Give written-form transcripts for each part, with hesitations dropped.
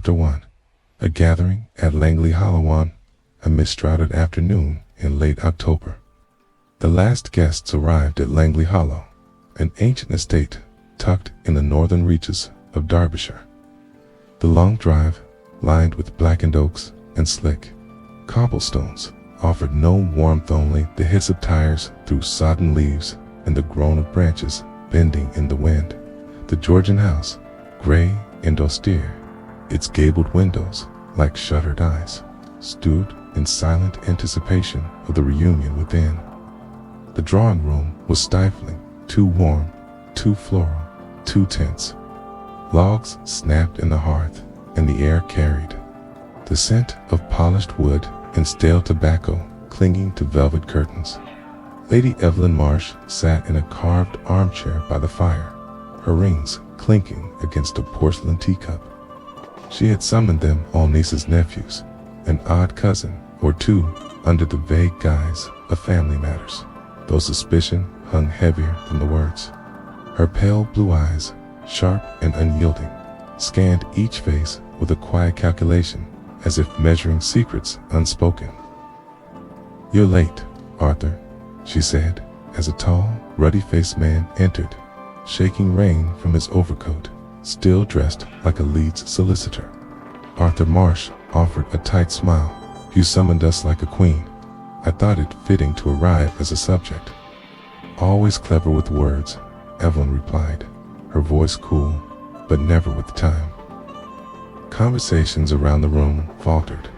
Chapter 1. A gathering at Langley Hollow on a mist-shrouded afternoon in late October. The last guests arrived at Langley Hollow, an ancient estate tucked in the northern reaches of Derbyshire. The long drive, lined with blackened oaks and slick cobblestones, offered no warmth, only the hiss of tires through sodden leaves and the groan of branches bending in the wind. The Georgian house, gray and austere, its gabled windows like shuttered eyes, stood in silent anticipation of the reunion within. The drawing room was stifling, too warm, too floral, too tense. Logs snapped in the hearth, and the air carried the scent of polished wood and stale tobacco clinging to velvet curtains. Lady Evelyn Marsh sat in a carved armchair by the fire, her rings clinking against a porcelain teacup. She had summoned them, all nieces, nephews, an odd cousin or two, under the vague guise of family matters, though suspicion hung heavier than the words. Her pale blue eyes, sharp and unyielding, scanned each face with a quiet calculation, as if measuring secrets unspoken. "You're late, Arthur," she said, as a tall, ruddy-faced man entered, shaking rain from his overcoat, still dressed like a Leeds solicitor. Arthur Marsh offered a tight smile. "You summoned us like a queen. I thought it fitting to arrive as a subject." "Always clever with words," Evelyn replied, her voice cool, but never with time. Conversations around the room faltered.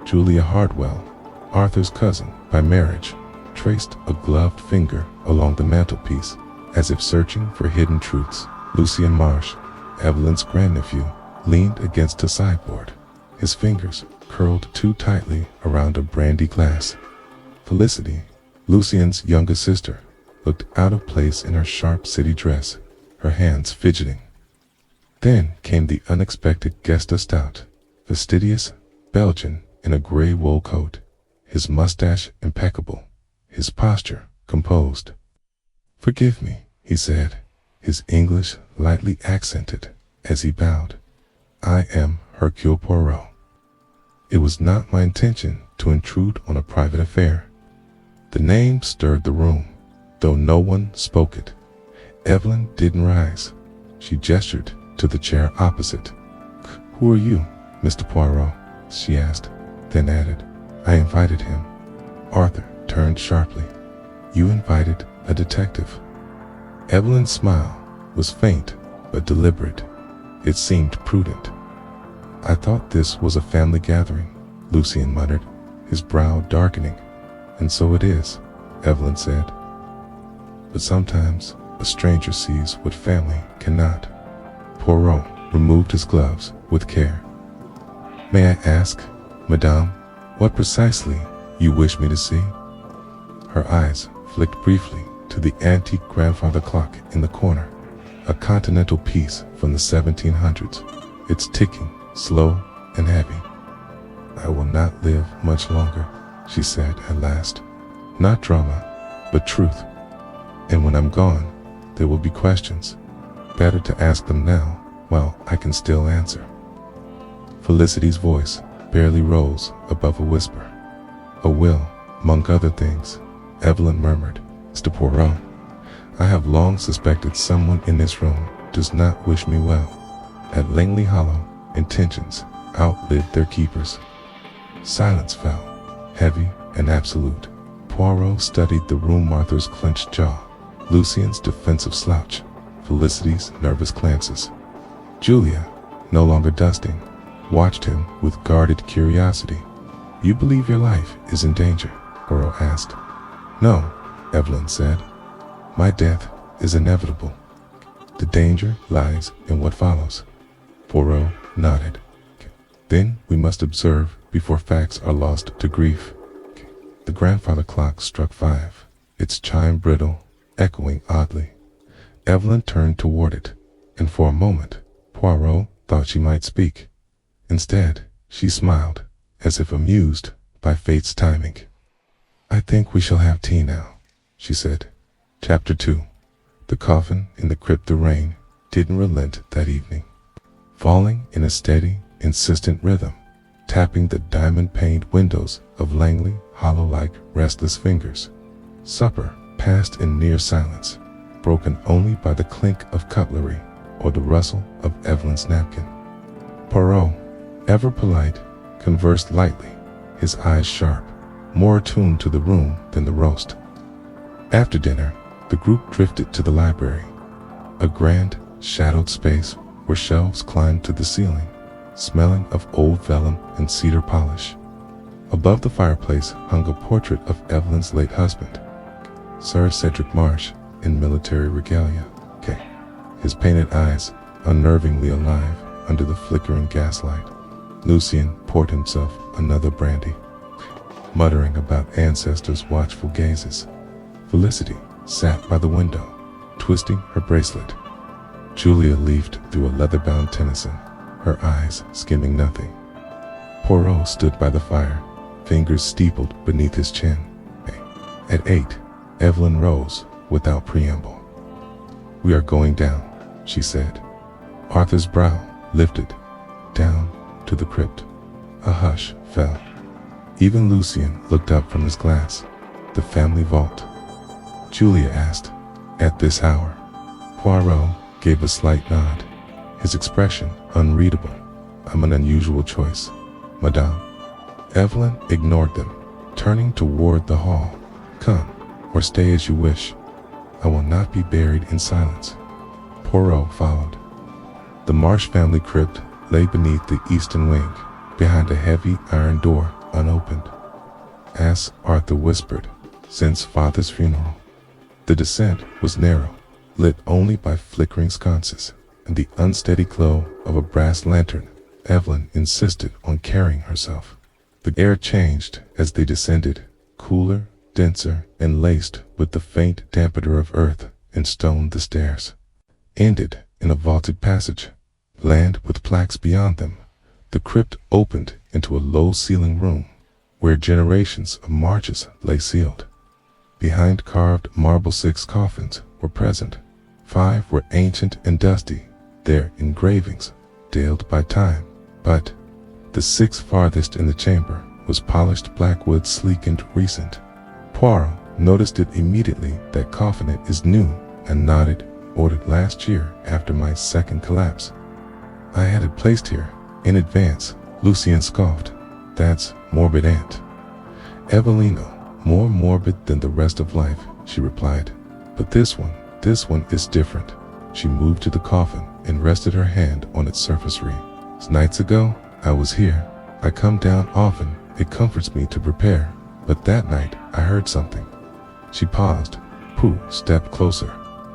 Julia Hardwell, Arthur's cousin by marriage, traced a gloved finger along the mantelpiece, as if searching for hidden truths. Lucian Marsh, Evelyn's grandnephew, leaned against a sideboard, his fingers curled too tightly around a brandy glass. Felicity, Lucian's younger sister, looked out of place in her sharp city dress, her hands fidgeting. Then came the unexpected guest, a stout, fastidious Belgian in a gray wool coat, his mustache impeccable, his posture composed. "Forgive me," he said, his English lightly accented, as he bowed. "I am Hercule Poirot. It was not my intention to intrude on a private affair." The name stirred the room, though no one spoke it. Evelyn didn't rise. She gestured to the chair opposite. "Who are you, Mr. Poirot?" she asked, then added, "I invited him." Arthur turned sharply. "You invited a detective?" Evelyn's smile was faint but deliberate. It seemed prudent. "I thought this was a family gathering," Lucian muttered, his brow darkening. "And so it is," Evelyn said. "But sometimes a stranger sees what family cannot." Poirot removed his gloves with care. "May I ask, Madame, what precisely you wish me to see?" Her eyes flicked briefly to the antique grandfather clock in the corner, a continental piece from the 1700s, its ticking slow and heavy. "I will not live much longer," she said at last. "Not drama, but truth. And when I'm gone, there will be questions. Better to ask them now, while I can still answer." Felicity's voice barely rose above a whisper. "A will, among other things," Evelyn murmured. "Mr. Poirot, I have long suspected someone in this room does not wish me well." At Langley Hollow, intentions outlived their keepers. Silence fell, heavy and absolute. Poirot studied the room, Arthur's clenched jaw, Lucian's defensive slouch, Felicity's nervous glances. Julia, no longer dusting, watched him with guarded curiosity. "You believe your life is in danger?" Poirot asked. "No," Evelyn said. "My death is inevitable. The danger lies in what follows." Poirot nodded. "Then we must observe before facts are lost to grief." The grandfather clock struck 5, its chime brittle, echoing oddly. Evelyn turned toward it, and for a moment Poirot thought she might speak. Instead, she smiled, as if amused by fate's timing. "I think we shall have tea now," she said. Chapter 2. The coffin in the crypt. The rain didn't relent that evening, falling in a steady, insistent rhythm, tapping the diamond-paned windows of Langley hollow like restless fingers. Supper passed in near silence, broken only by the clink of cutlery or the rustle of Evelyn's napkin. Poirot, ever polite, conversed lightly, his eyes sharp, more attuned to the room than the roast. After dinner, the group drifted to the library, a grand, shadowed space where shelves climbed to the ceiling, smelling of old vellum and cedar polish. Above the fireplace hung a portrait of Evelyn's late husband, Sir Cedric Marsh, in military regalia, his painted eyes unnervingly alive under the flickering gaslight. Lucien poured himself another brandy, muttering about ancestors' watchful gazes. Felicity sat by the window, twisting her bracelet. Julia leafed through a leather-bound Tennyson, her eyes skimming nothing. Poirot stood by the fire, fingers steepled beneath his chin. At 8, Evelyn rose without preamble. "We are going down," she said. Arthur's brow lifted, down to the crypt. A hush fell. Even Lucien looked up from his glass. "The family vault?" Julia asked. "At this hour?" Poirot gave a slight nod, his expression unreadable. "I'm an unusual choice, madame." Evelyn ignored them, turning toward the hall. "Come, or stay as you wish. I will not be buried in silence." Poirot followed. The Marsh family crypt lay beneath the eastern wing, behind a heavy iron door unopened. As Arthur whispered, "Since father's funeral." The descent was narrow, lit only by flickering sconces and the unsteady glow of a brass lantern. Evelyn insisted on carrying herself. The air changed as they descended, cooler, denser, and laced with the faint dampener of earth and stone. The stairs ended in a vaulted passage, bland with plaques beyond them. The crypt opened into a low-ceilinged room where generations of marches lay sealed. Behind carved marble 6 coffins were present. 5 were ancient and dusty, their engravings daled by time, but the 6th farthest in the chamber was polished black wood, sleek and recent. Poirot noticed it immediately. "That coffin is new," and nodded. "Ordered last year after my second collapse. I had it placed here in advance." Lucien scoffed. "That's morbid, aunt." "Evelina, more morbid than the rest of life," she replied. "But this one is different." She moved to the coffin and rested her hand on its surfacery. "Nights ago, I was here. I come down often. It comforts me to prepare. But that night, I heard something." She paused. Pooh stepped closer,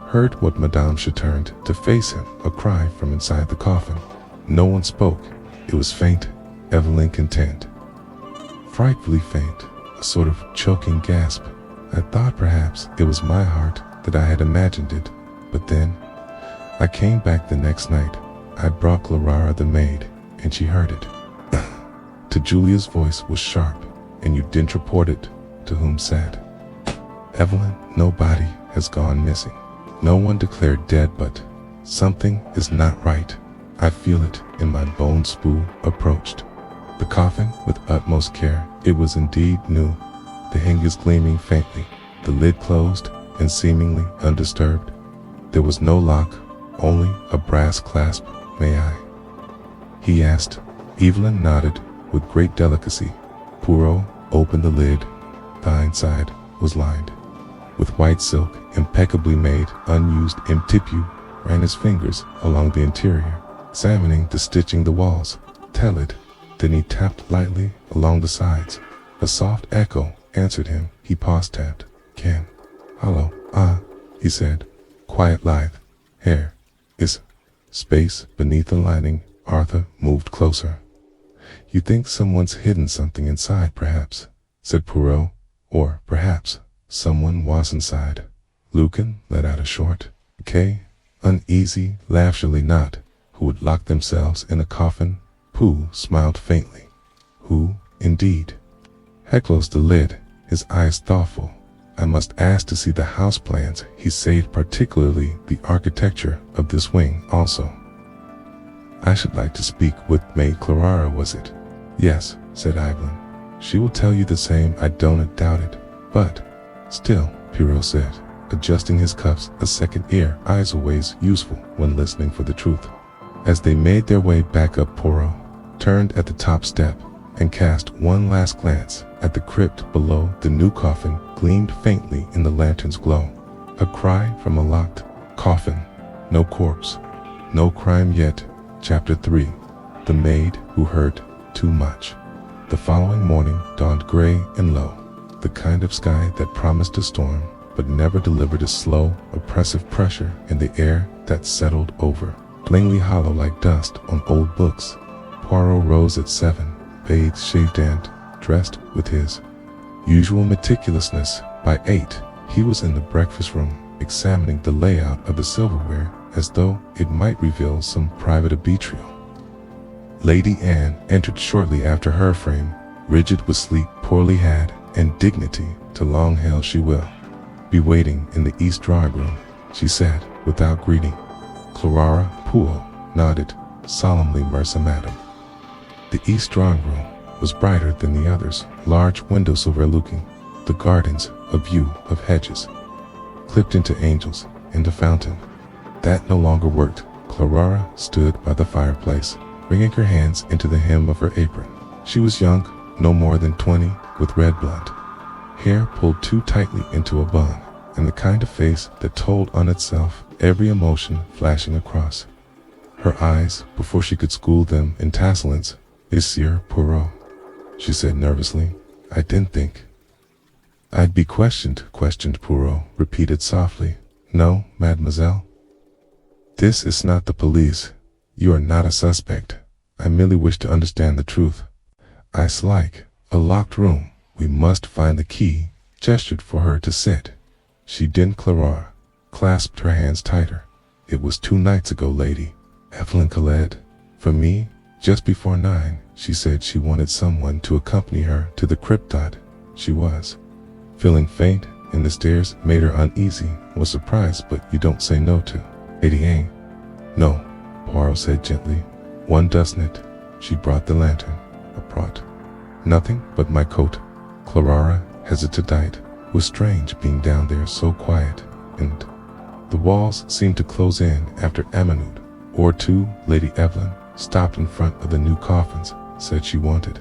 heard what Madame turned to face him, a cry from inside the coffin. No one spoke. It was faint, Evelyn contended. Frightfully faint, a sort of choking gasp. I thought perhaps it was my heart, that I had imagined it, but then I came back the next night. I brought Clara the maid, and she heard it. To Julia's voice was sharp. "And you didn't report it?" To whom said, "Evelyn, no body has gone missing. No one declared dead, but something is not right. I feel it in my bones." Spool approached the coffin with utmost care. It was indeed new. The hinges gleaming faintly, the lid closed and seemingly undisturbed. There was no lock, only a brass clasp. "May I?" he asked. Evelyn nodded with great delicacy. Poirot opened the lid. The inside was lined with white silk, impeccably made, unused. Tipu ran his fingers along the interior, examining the stitching, the walls. "Tell it." Then he tapped lightly along the sides. A soft echo answered him. He paused, tapped. "Can. Hollow." "Ah," he said. "Quiet, lithe. Hair. Is space beneath the lining." Arthur moved closer. "You think someone's hidden something inside, perhaps," said Poirot. "Or perhaps someone was inside." Lucan let out a short, uneasy laugh. Surely not. Who would lock themselves in a coffin? Pooh smiled faintly. Who, indeed? Had closed the lid, his eyes thoughtful. "I must ask to see the house plans," he said, "particularly the architecture of this wing also." I should like to speak with Maid Clara, was it? Yes, said Evelyn. She will tell you the same, I don't doubt it. But, still, Poirot said, adjusting his cuffs, a second ear is always useful when listening for the truth. As they made their way back up, Poirot turned at the top step and cast one last glance at the crypt below. The new coffin gleamed faintly in the lantern's glow. A cry from a locked coffin. No corpse. No crime yet. Chapter 3. The Maid Who Heard Too Much. The following morning dawned gray and low, the kind of sky that promised a storm but never delivered a slow, oppressive pressure in the air that settled over, plainly hollow like dust on old books. Poirot rose at 7, bathed, shaved and dressed with his usual meticulousness. By 8, he was in the breakfast room, examining the layout of the silverware as though it might reveal some private abitrial. Lady Anne entered shortly after, her frame rigid with sleep, poorly had, and dignity to long hail. She will be waiting in the east drawing room, she said, without greeting. Clara Poole nodded solemnly. Mercy, madam. The east drawing room was brighter than the others, large windows overlooking the gardens, a view of hedges clipped into angels, and a fountain that no longer worked. Clara stood by the fireplace, wringing her hands into the hem of her apron. She was young, no more than 20, with red blonde hair pulled too tightly into a bun, and the kind of face that told on itself, every emotion flashing across her eyes before she could school them in tasselance. Monsieur Poirot, she said nervously. I didn't think I'd be questioned. Questioned, Poirot repeated softly. No, mademoiselle. This is not the police. You are not a suspect. I merely wish to understand the truth. I's like a locked room. We must find the key. Gestured for her to sit. She didn't. Clara clasped her hands tighter. It was 2 nights ago, Lady Evelyn Khaled. For me, just before 9, she said she wanted someone to accompany her to the crypt. She was feeling faint, and the stairs made her uneasy. Was surprised, but you don't say no to Lady Anne. No, Poirot said gently. One doesn't it? She brought the lantern. I brought nothing but my coat. Clara hesitated. It was strange being down there so quiet, and the walls seemed to close in after a minute or 2. Lady Evelyn stopped in front of the new coffins, said she wanted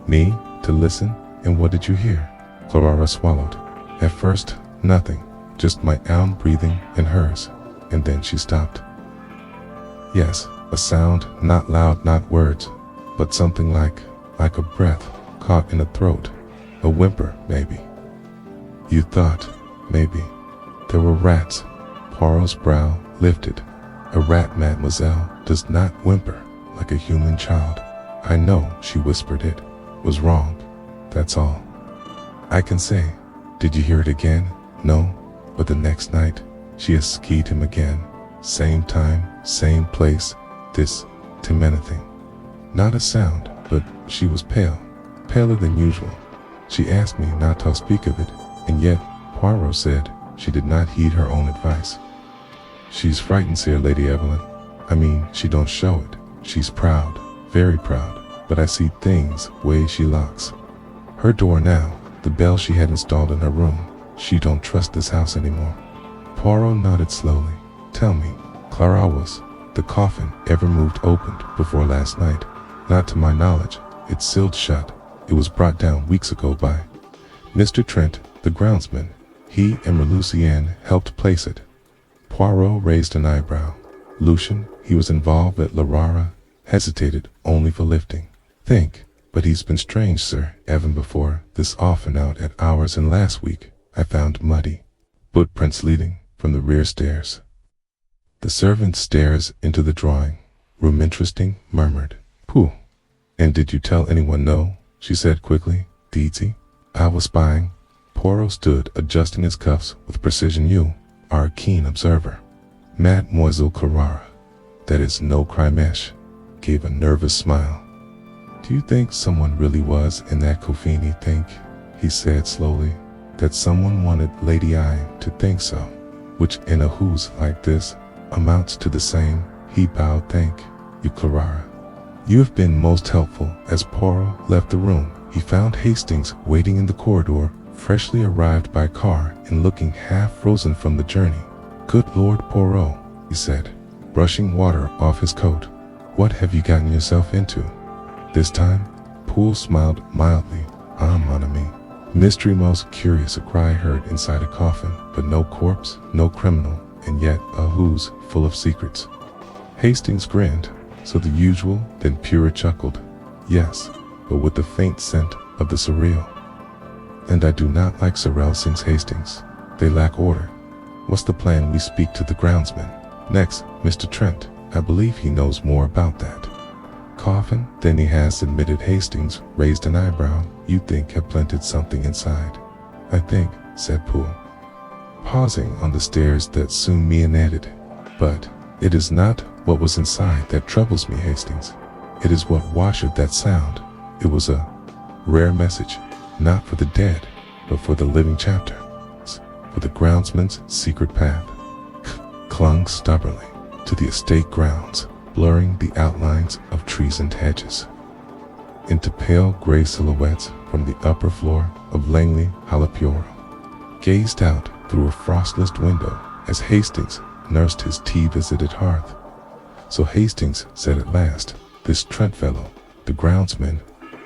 me to listen. And what did you hear? Clara swallowed. At first, nothing, just my own breathing and hers, and then she stopped. Yes, a sound, not loud, not words, but something like a breath caught in the throat, a whimper, maybe. You thought, maybe, there were rats. Poirot's brow lifted. A rat, mademoiselle, does not whimper like a human child. I know, she whispered. It was wrong, that's all I can say. Did you hear it again? No, but the next night, she asked him again. Same time, same place, this time anything. Not a sound, but she was pale, paler than usual. She asked me not to speak of it, and yet, Poirot said, she did not heed her own advice. She's frightened, said Lady Evelyn. I mean, she don't show it. She's proud, very proud, but I see things way she locks her door now, the bell she had installed in her room. She don't trust this house anymore. Poirot nodded slowly. Tell me, Clara, was the coffin ever moved opened before last night? Not to my knowledge. It's sealed shut. It was brought down weeks ago by Mr. Trent, the groundsman. He and Lucien helped place it. Poirot raised an eyebrow. Lucien, he was involved at Lara, hesitated only for lifting. Think, but he's been strange, sir. Even before this, often out at hours, and last week I found muddy footprints leading from the rear stairs. The servant stares into the drawing room. Interesting, murmured. Pooh. And did you tell anyone? No, she said quickly. Deedsy, I was spying. Poirot stood adjusting his cuffs with precision. You are a keen observer. Mademoiselle Clara, that is no crimesh, gave a nervous smile. Do you think someone really was in that coffin? Think, he said slowly, that someone wanted Lady Anne to think so, which in a who's like this amounts to the same. He bowed. Think, you Clara. You have been most helpful." As Poirot left the room, he found Hastings waiting in the corridor, freshly arrived by car and looking half frozen from the journey. "Good Lord, Poirot," he said, brushing water off his coat. "What have you gotten yourself into?" This time, Poole smiled mildly. "Ah, mon ami. Mystery most curious," a cry heard inside a coffin, but no corpse, no criminal, and yet a who's full of secrets. Hastings grinned. "So the usual?" Then Poirot chuckled. "Yes, but with the faint scent of the surreal." "And I do not like Sorrel," sings Hastings. "They lack order. What's the plan? We speak to the groundsman. Next, Mr. Trent. I believe he knows more about that." "Coffin than he has," admitted Hastings, raised an eyebrow. "You think have planted something inside." "I think," said Poole, pausing on the stairs that soon meandered. "But it is not what was inside that troubles me, Hastings. It is what washed that sound. It was a rare message, not for the dead, but for the living chapter, for the groundsman's secret path. Clung stubbornly to the estate grounds, blurring the outlines of trees and hedges into pale gray silhouettes from the upper floor of Langley Jalapuro. Gazed out through a frostless window as Hastings nursed his tea-visited hearth. So Hastings said at last, "This Trent fellow, the groundsman,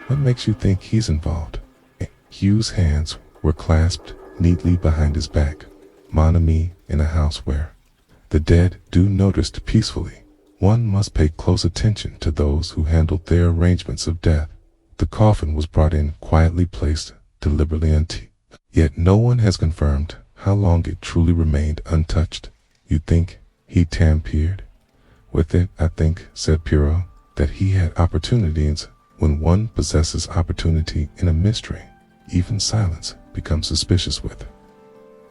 what makes you think he's involved?" Hugh's hands were clasped neatly behind his back. "Mon ami, in a house where the dead do noticed peacefully, one must pay close attention to those who handled their arrangements of death." The coffin was brought in, quietly placed, deliberately empty. Yet no one has confirmed how long it truly remained untouched. "You think he tampered with it?" "I think," said Poirot, "that he had opportunities. When one possesses opportunity in a mystery, even silence becomes suspicious with."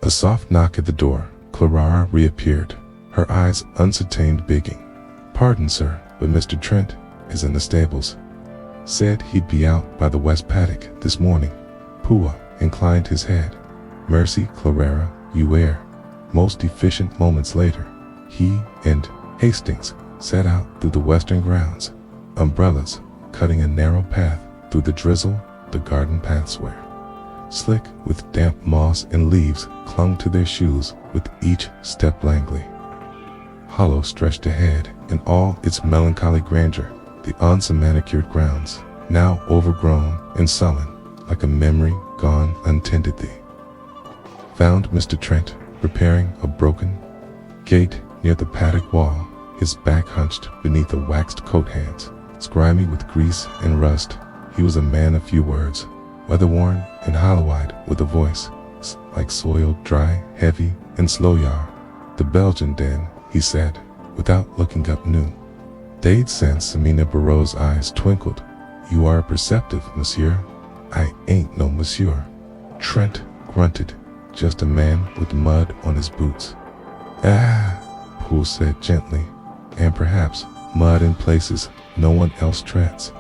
A soft knock at the door. Clara reappeared, her eyes uncertain, begging, "Pardon, sir, but Mr. Trent is in the stables. Said he'd be out by the west paddock this morning." Poole inclined his head. "Mercy, Clara, you err." Most efficient moments later, he and Hastings set out through the western grounds, umbrellas cutting a narrow path through the drizzle. The garden paths were slick with damp moss, and leaves clung to their shoes with each step. Langley Hollow stretched ahead in all its melancholy grandeur, the unmanicured grounds, now overgrown and sullen, like a memory gone untended. They found Mr. Trent repairing a broken gate near the paddock wall, his back hunched beneath a waxed coat, hands grimy with grease and rust. He was a man of few words, weather-worn and hollow-eyed, with a voice like soiled, dry, heavy, and slow. "The Belgian den," he said, without looking up. "New they'd sense." Amina Barreau's eyes twinkled. "You are perceptive, monsieur." "I ain't no monsieur," Trent grunted. "Just a man with mud on his boots." "Ah," Poole said gently, "and perhaps mud in places no one else treads."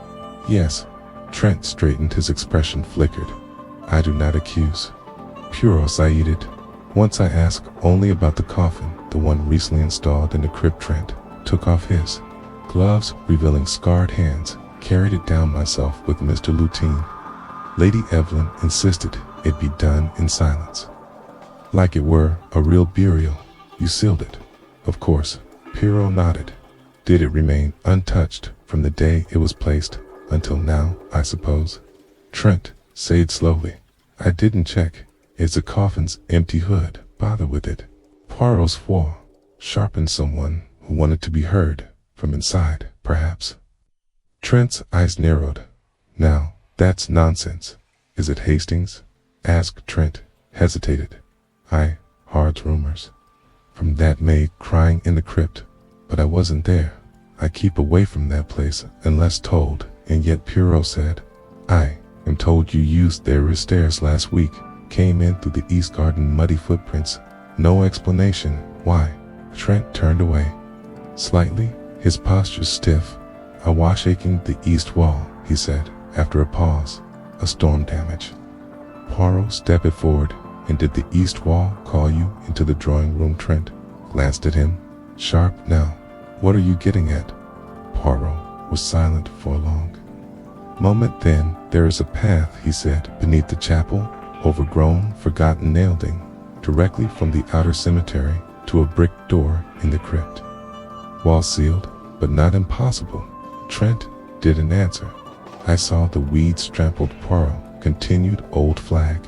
"Yes." Trent straightened, his expression flickered. "I do not accuse." Poirot sighed. "Once I asked only about the coffin, the one recently installed in the crypt." Trent took off his gloves, revealing scarred hands. "Carried it down myself with Mr. Lutin. Lady Evelyn insisted it be done in silence, like it were a real burial." "You sealed it?" "Of course." Poirot nodded. "Did it remain untouched from the day it was placed until now, I suppose?" Trent said slowly, "I didn't check. It's a coffin's empty hood. Bother with it." Poirot's voice sharpened. "Someone who wanted to be heard from inside, perhaps." Trent's eyes narrowed. "Now, that's nonsense." "Is it Hastings?" asked Trent, hesitated. "I heard rumors from that maid crying in the crypt, but I wasn't there. I keep away from that place unless told." And yet Poirot said, "I am told you used their stairs last week, came in through the east garden, muddy footprints. No explanation why." Trent turned away slightly, his posture stiff. "I was shaking the east wall," he said, after a pause. "A storm damage." Poirot stepped forward. "And did the east wall call you into the drawing room?" Trent glanced at him, sharp. "Now, what are you getting at?" Poirot was silent for a long moment. Then, there is a path, he said, beneath the chapel, overgrown, forgotten, nailed directly from the outer cemetery to a brick door in the crypt. Wall sealed, but not impossible. Trent didn't answer. I saw the weeds trampled. Poirot continued. Old flag.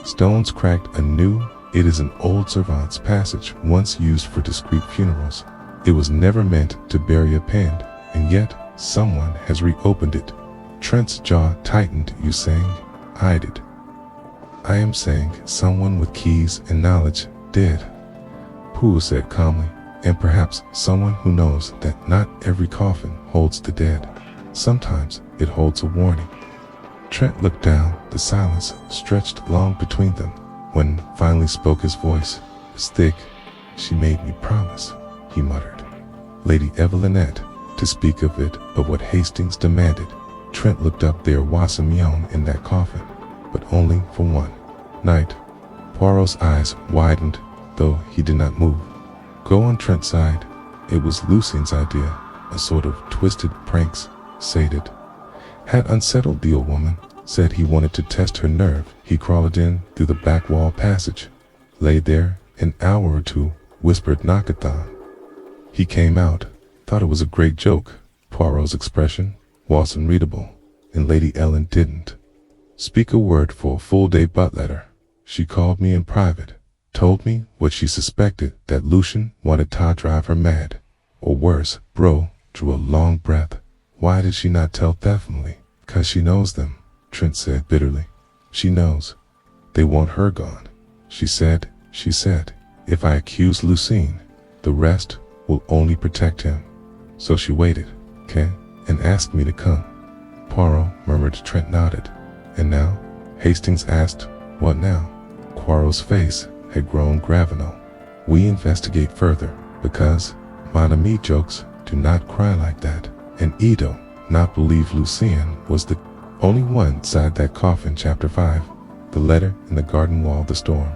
Stones cracked anew. It is an old servant's passage, once used for discreet funerals. It was never meant to bury a pen, and yet someone has reopened it. Trent's jaw tightened. You saying? I did. I am saying someone with keys and knowledge did. Poole said calmly, and perhaps someone who knows that not every coffin holds the dead. Sometimes it holds a warning. Trent looked down. The silence stretched long between them. When finally spoke, his voice was thick. She made me promise, he muttered. Lady Evelynette, to speak of it, of what Hastings demanded. Trent looked up. There was Simeon in that coffin, but only for one night. Poirot's eyes widened, though he did not move. Go on. Trent sighed. It was Lucien's idea, a sort of twisted pranks, sated. Had unsettled the old woman, said he wanted to test her nerve. He crawled in through the back wall passage, lay there an hour or two, whispered Knock-a-thon. He came out, thought it was a great joke. Poirot's expression was unreadable, and Lady Ellen didn't speak a word for a full day. But letter. She called me in private, told me what she suspected, that Lucien wanted to drive her mad, or worse. Bro drew a long breath. Why did she not tell Thefmily? 'Cause she knows them, Trent said bitterly. She knows. They want her gone. She said, if I accuse Lucien, the rest will only protect him. So she waited, and asked me to come. Poirot murmured. Trent nodded. And now? Hastings asked. What now? Poirot's face had grown gravenal. We investigate further, because, mon ami, jokes do not cry like that. And Edo not believe Lucien was the only one inside that coffin. Chapter 5. The letter in the garden wall. The storm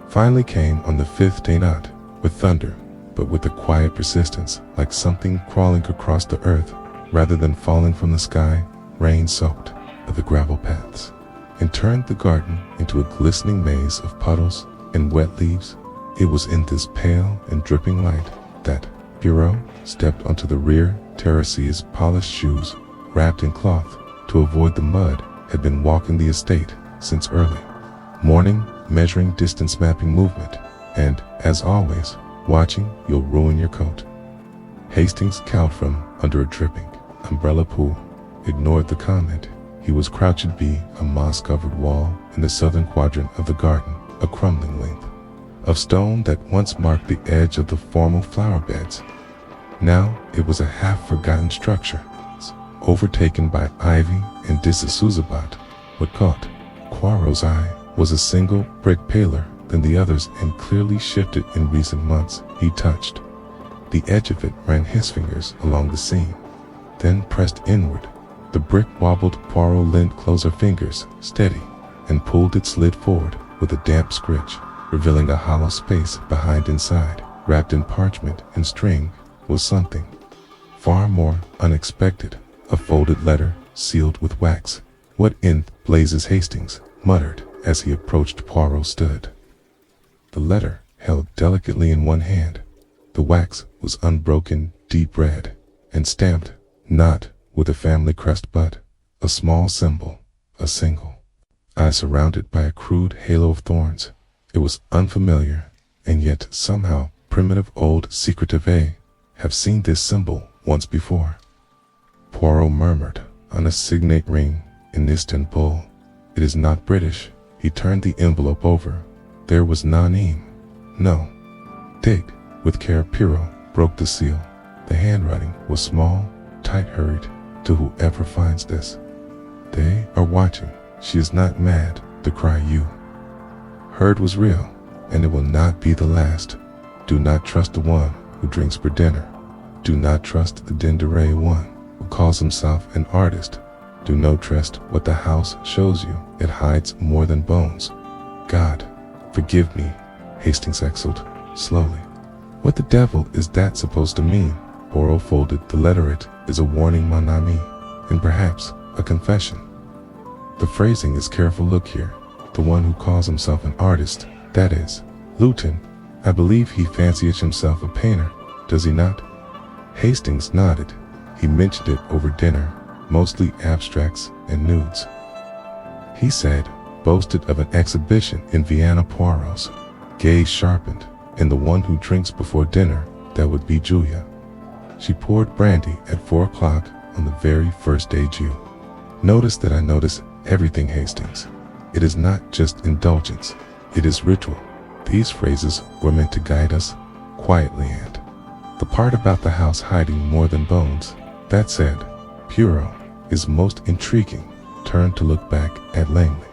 finally came on the 5th day, not with thunder, but with a quiet persistence, like something crawling across the earth rather than falling from the sky. Rain soaked the gravel paths and turned the garden into a glistening maze of puddles and wet leaves. It was in this pale and dripping light that Poirot stepped onto the rear terrace. His polished shoes, wrapped in cloth to avoid the mud, had been walking the estate since early morning, measuring distance, mapping movement, and, as always, watching you'll ruin your coat. Hastings cowed from under a dripping umbrella. Poole ignored the comment. He was crouched by a moss-covered wall in the southern quadrant of the garden, a crumbling length of stone that once marked the edge of the formal flower beds. Now it was a half-forgotten structure, overtaken by ivy and disasuzabat. What caught Poirot's eye was a single brick paler than the others and clearly shifted in recent months. He touched the edge of it, ran his fingers along the seam, then pressed inward. The brick wobbled. Poirot leaned closer, fingers steady, and pulled it, slid forward with a damp scritch, revealing a hollow space behind. Inside, wrapped in parchment and string, was something far more unexpected. A folded letter, sealed with wax. What in blazes? Hastings muttered as he approached. Poirot stood, the letter held delicately in one hand. The wax was unbroken, deep red, and stamped, not with a family crest but a small symbol, a single eye surrounded by a crude halo of thorns. It was unfamiliar, and yet somehow primitive, old, secretive. Have seen this symbol once before. Poirot murmured, on a signet ring in Istanbul. It is not British. He turned the envelope over. There was no name. No. Date, with care. Poirot broke the seal. The handwriting was small, tight-hurried. To whoever finds this, they are watching. She is not mad. The cry you heard was real, and it will not be the last. Do not trust the one who drinks for dinner. Do not trust the Dendere one who calls himself an artist. Do not trust what the house shows you. It hides more than bones. God, forgive me, Hastings exhaled slowly. What the devil is that supposed to mean? Poirot folded the letter. It is a warning, mon ami, and perhaps a confession. The phrasing is careful. Look here. The one who calls himself an artist, that is, Luton, I believe he fancies himself a painter, does he not? Hastings nodded. He mentioned it over dinner, mostly abstracts and nudes. He said, boasted of an exhibition in Vienna. Poirot's gaze sharpened, and the one who drinks before dinner, that would be Julia. She poured brandy at 4 o'clock on the very first day. You notice that I notice everything, Hastings. It is not just indulgence, it is ritual. These phrases were meant to guide us quietly, and the part about the house hiding more than bones, that said, Poirot, is most intriguing. Turned to look back at Langley.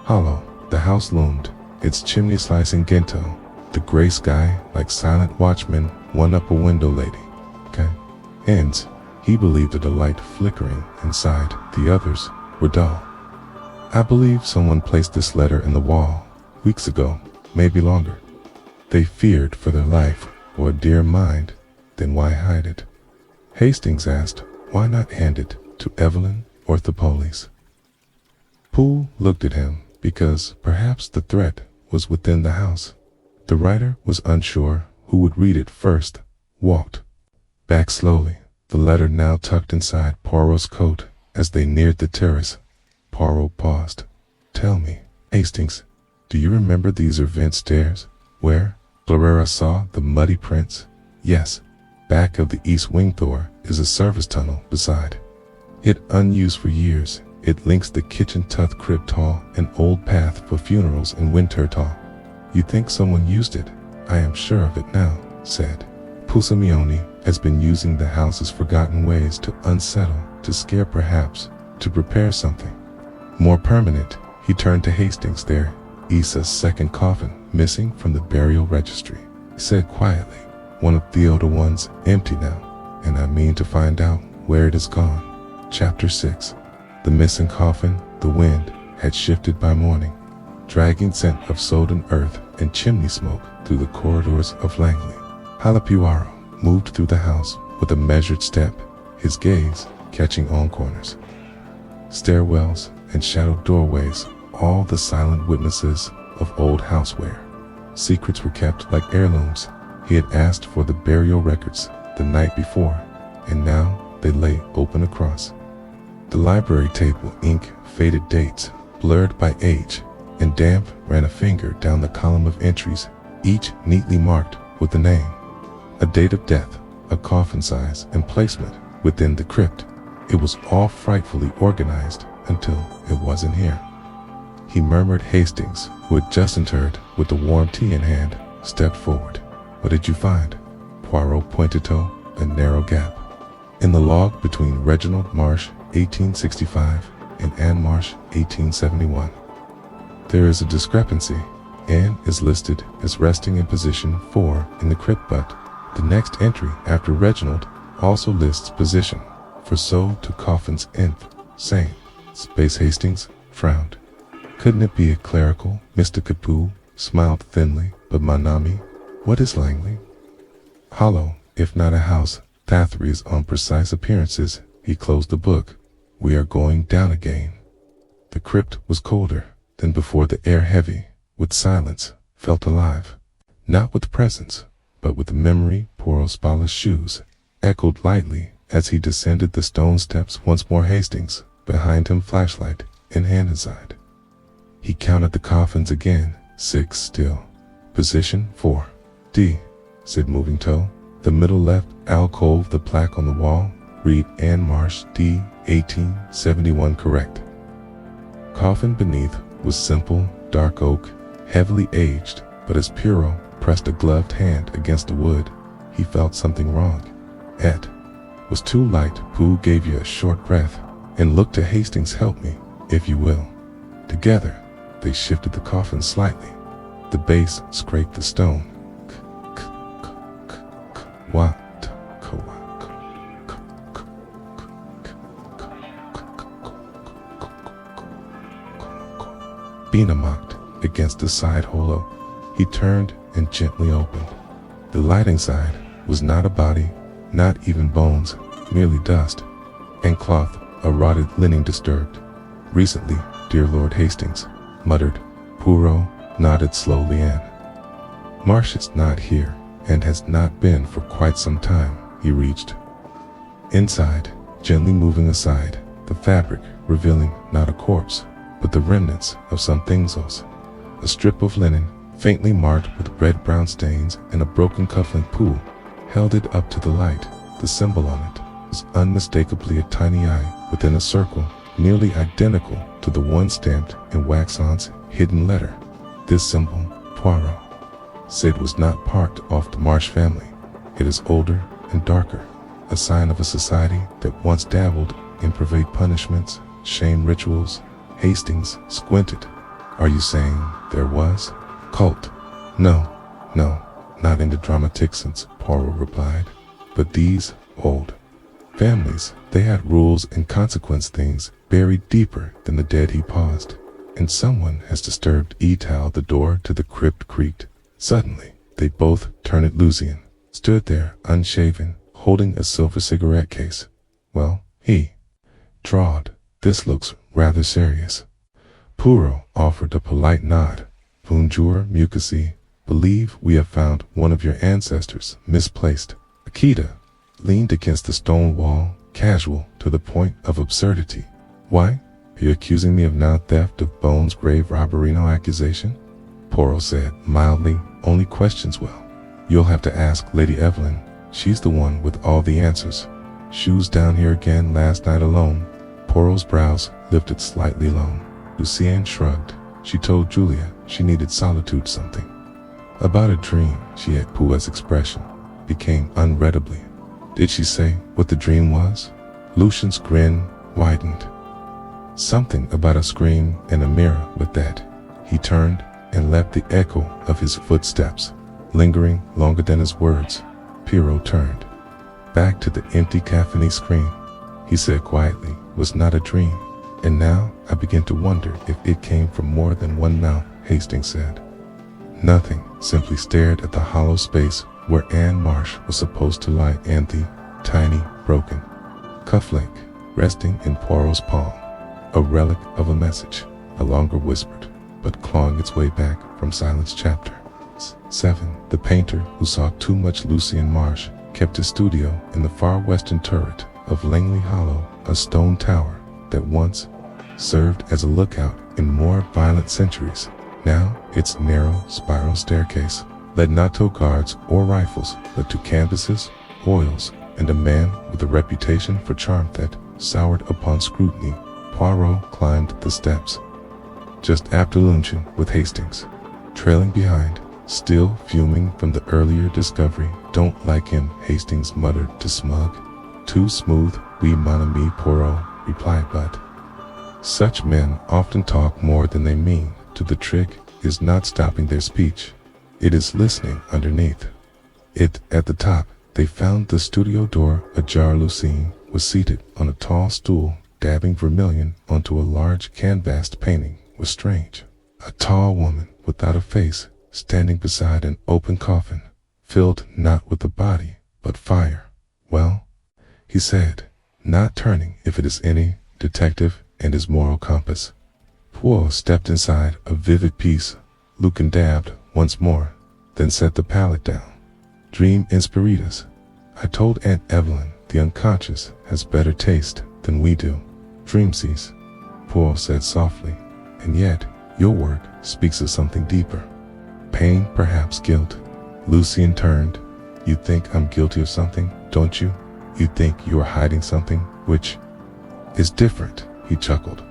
Hollow, the house loomed, its chimney slicing Gento, the gray sky like silent watchmen, one upper window lady. Ends, he believed a light flickering inside, the others were dull. I believe someone placed this letter in the wall, weeks ago, maybe longer. They feared for their life, or a dear mind, then why hide it? Hastings asked, why not hand it to Evelyn or the police? Poole looked at him, because perhaps the threat was within the house. The writer was unsure who would read it first, walked back slowly, the letter now tucked inside Poirot's coat. As they neared the terrace, Poirot paused. Tell me, Hastings, do you remember these vent stairs, where Clara saw the muddy prints? Yes, back of the east wing door is a service tunnel beside it, unused for years. It links the kitchen to the crypt hall, an old path for funerals in Winterthal. You think someone used it? I am sure of it now, said Pusamione has been using the house's forgotten ways to unsettle, to scare, perhaps, to prepare something more permanent. He turned to Hastings. There, Issa's second coffin, missing from the burial registry. He said quietly, one of the older ones, empty now, and I mean to find out where it has gone. Chapter 6. The missing coffin. The wind had shifted by morning, dragging scent of sodden earth and chimney smoke through the corridors of Langley. Hercule Poirot moved through the house with a measured step, his gaze catching on corners, stairwells, and shadowed doorways, all the silent witnesses of old houseware. Secrets were kept like heirlooms. He had asked for the burial records the night before, and now they lay open across the library table. Ink, faded dates, blurred by age, and damp ran a finger down the column of entries, each neatly marked with a name, a date of death, a coffin size, and placement within the crypt. It was all frightfully organized until it wasn't here. He murmured. Hastings, who had just entered with the warm tea in hand, stepped forward. What did you find? Poirot pointed to a narrow gap in the log between Reginald Marsh, 1865, and Anne Marsh, 1871. There is a discrepancy. Anne is listed as resting in position 4 in the crypt, but the next entry after Reginald also lists position for so to coffin's nth. Same. Space. Hastings frowned. Couldn't it be a clerical? Mr. Capoue smiled thinly. But Manami, what is Langley? Hollow, if not a house. Thathery's on precise appearances. He closed the book. We are going down again. The crypt was colder than before, the air heavy with silence, felt alive, not with presence, but with the memory. Poirot's spotless shoes echoed lightly as he descended the stone steps once more. Hastings, behind him, flashlight in hand, inside. He counted the coffins again. 6 still. Position 4. D, said moving toe. The middle left alcove, the plaque on the wall. Read Anne Marsh, D, 1871, correct. Coffin beneath was simple, dark oak, heavily aged, but as Poirot pressed a gloved hand against the wood, he felt something wrong. It was too light. Pooh gave you a short breath and looked to Hastings. Help me, if you will. Together, they shifted the coffin slightly. The base scraped the stone. Bina mocked against the side hollow. He turned and gently opened. The light inside was not a body, not even bones, merely dust. And cloth, a rotted linen disturbed. Recently, dear Lord Hastings, muttered. Poirot nodded slowly in. Marsh is not here, and has not been for quite some time. He reached inside, gently moving aside the fabric, revealing not a corpse, but the remnants of some things else. A strip of linen, faintly marked with red-brown stains, and a broken cufflink pool held it up to the light. The symbol on it was unmistakably a tiny eye within a circle, nearly identical to the one stamped in Waxon's hidden letter. This symbol, Poirot said, was not part of the Marsh family. It is older and darker, a sign of a society that once dabbled in pervade punishments, shame rituals. Hastings squinted. Are you saying there was cult? No, not in the dramatic sense, Poirot replied. But these old families, they had rules and consequence, things buried deeper than the dead. He paused. And someone has disturbed Etal. The door to the crypt creaked. Suddenly, they both turned. Lucien stood there, unshaven, holding a silver cigarette case. Well, he drawled, this looks rather serious. Poirot offered a polite nod. Bonjour, Mucusy. Believe we have found one of your ancestors misplaced. Akita leaned against the stone wall, casual to the point of absurdity. Why? Are you accusing me of now theft of bones, grave robbery? No accusation, Poirot said mildly. Only questions. Well, you'll have to ask Lady Evelyn. She's the one with all the answers. Shoes down here again last night alone. Poirot's brows lifted slightly low. Lucien shrugged. She told Julia she needed solitude. Something about a dream she had. Poua's expression became unreadably. Did she say what the dream was? Lucien's grin widened. Something about a scream and a mirror. With that, he turned and left the echo of his footsteps lingering longer than his words. Poirot turned back to the empty caffeine screen. He said quietly, was not a dream. And now I begin to wonder if it came from more than one mouth. Hastings said nothing, simply stared at the hollow space where Anne Marsh was supposed to lie, and the tiny, broken cufflink resting in Poirot's palm, a relic of a message, no longer whispered, but clawing its way back from silence. Chapter 7. The painter who saw too much. Lucien Marsh kept his studio in the far western turret of Langley Hollow, a stone tower that once served as a lookout in more violent centuries. Now its narrow spiral staircase led not to guards or rifles, but to canvases, oils, and a man with a reputation for charm that soured upon scrutiny. Poirot climbed the steps just after luncheon, with Hastings trailing behind, still fuming from the earlier discovery. Don't like him, Hastings muttered to Smug. Too smooth, oui mon ami, Poirot replied, but such men often talk more than they mean. To the trick is not stopping their speech, it is listening underneath it. At the top, they found the studio door ajar. Lucien was seated on a tall stool, dabbing vermilion onto a large canvased painting. Was strange. A tall woman without a face, standing beside an open coffin, filled not with a body, but fire. Well, he said, not turning if it is any detective and his moral compass. Poirot stepped inside a vivid piece. Lucan dabbed once more, then set the palette down. Dream inspiritus. I told Aunt Evelyn the unconscious has better taste than we do. Dreamsies, Poirot said softly, and yet your work speaks of something deeper. Pain, perhaps guilt. Lucien turned. You think I'm guilty of something, don't you? You think you are hiding something, which is different, he chuckled.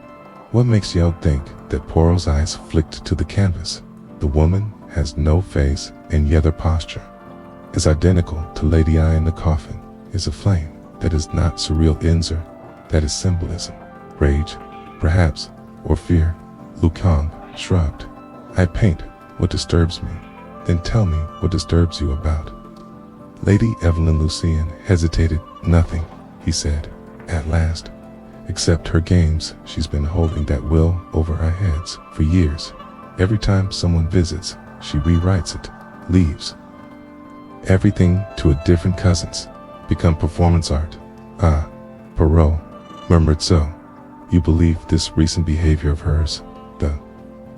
What makes you think that? Poirot's eyes flicked to the canvas. The woman has no face, and yet her posture is identical to Lady I in the coffin. Is a flame that is not surreal answer, that is symbolism. Rage, perhaps, or fear. Lucan shrugged. I paint what disturbs me, then tell me what disturbs you about Lady Evelyn. Lucien hesitated. Nothing, he said, at last, except her games. She's been holding that will over our heads for years. Every time someone visits, she rewrites it, leaves everything to a different cousins. become performance art. Ah, Poirot murmured so. You believe this recent behavior of hers, the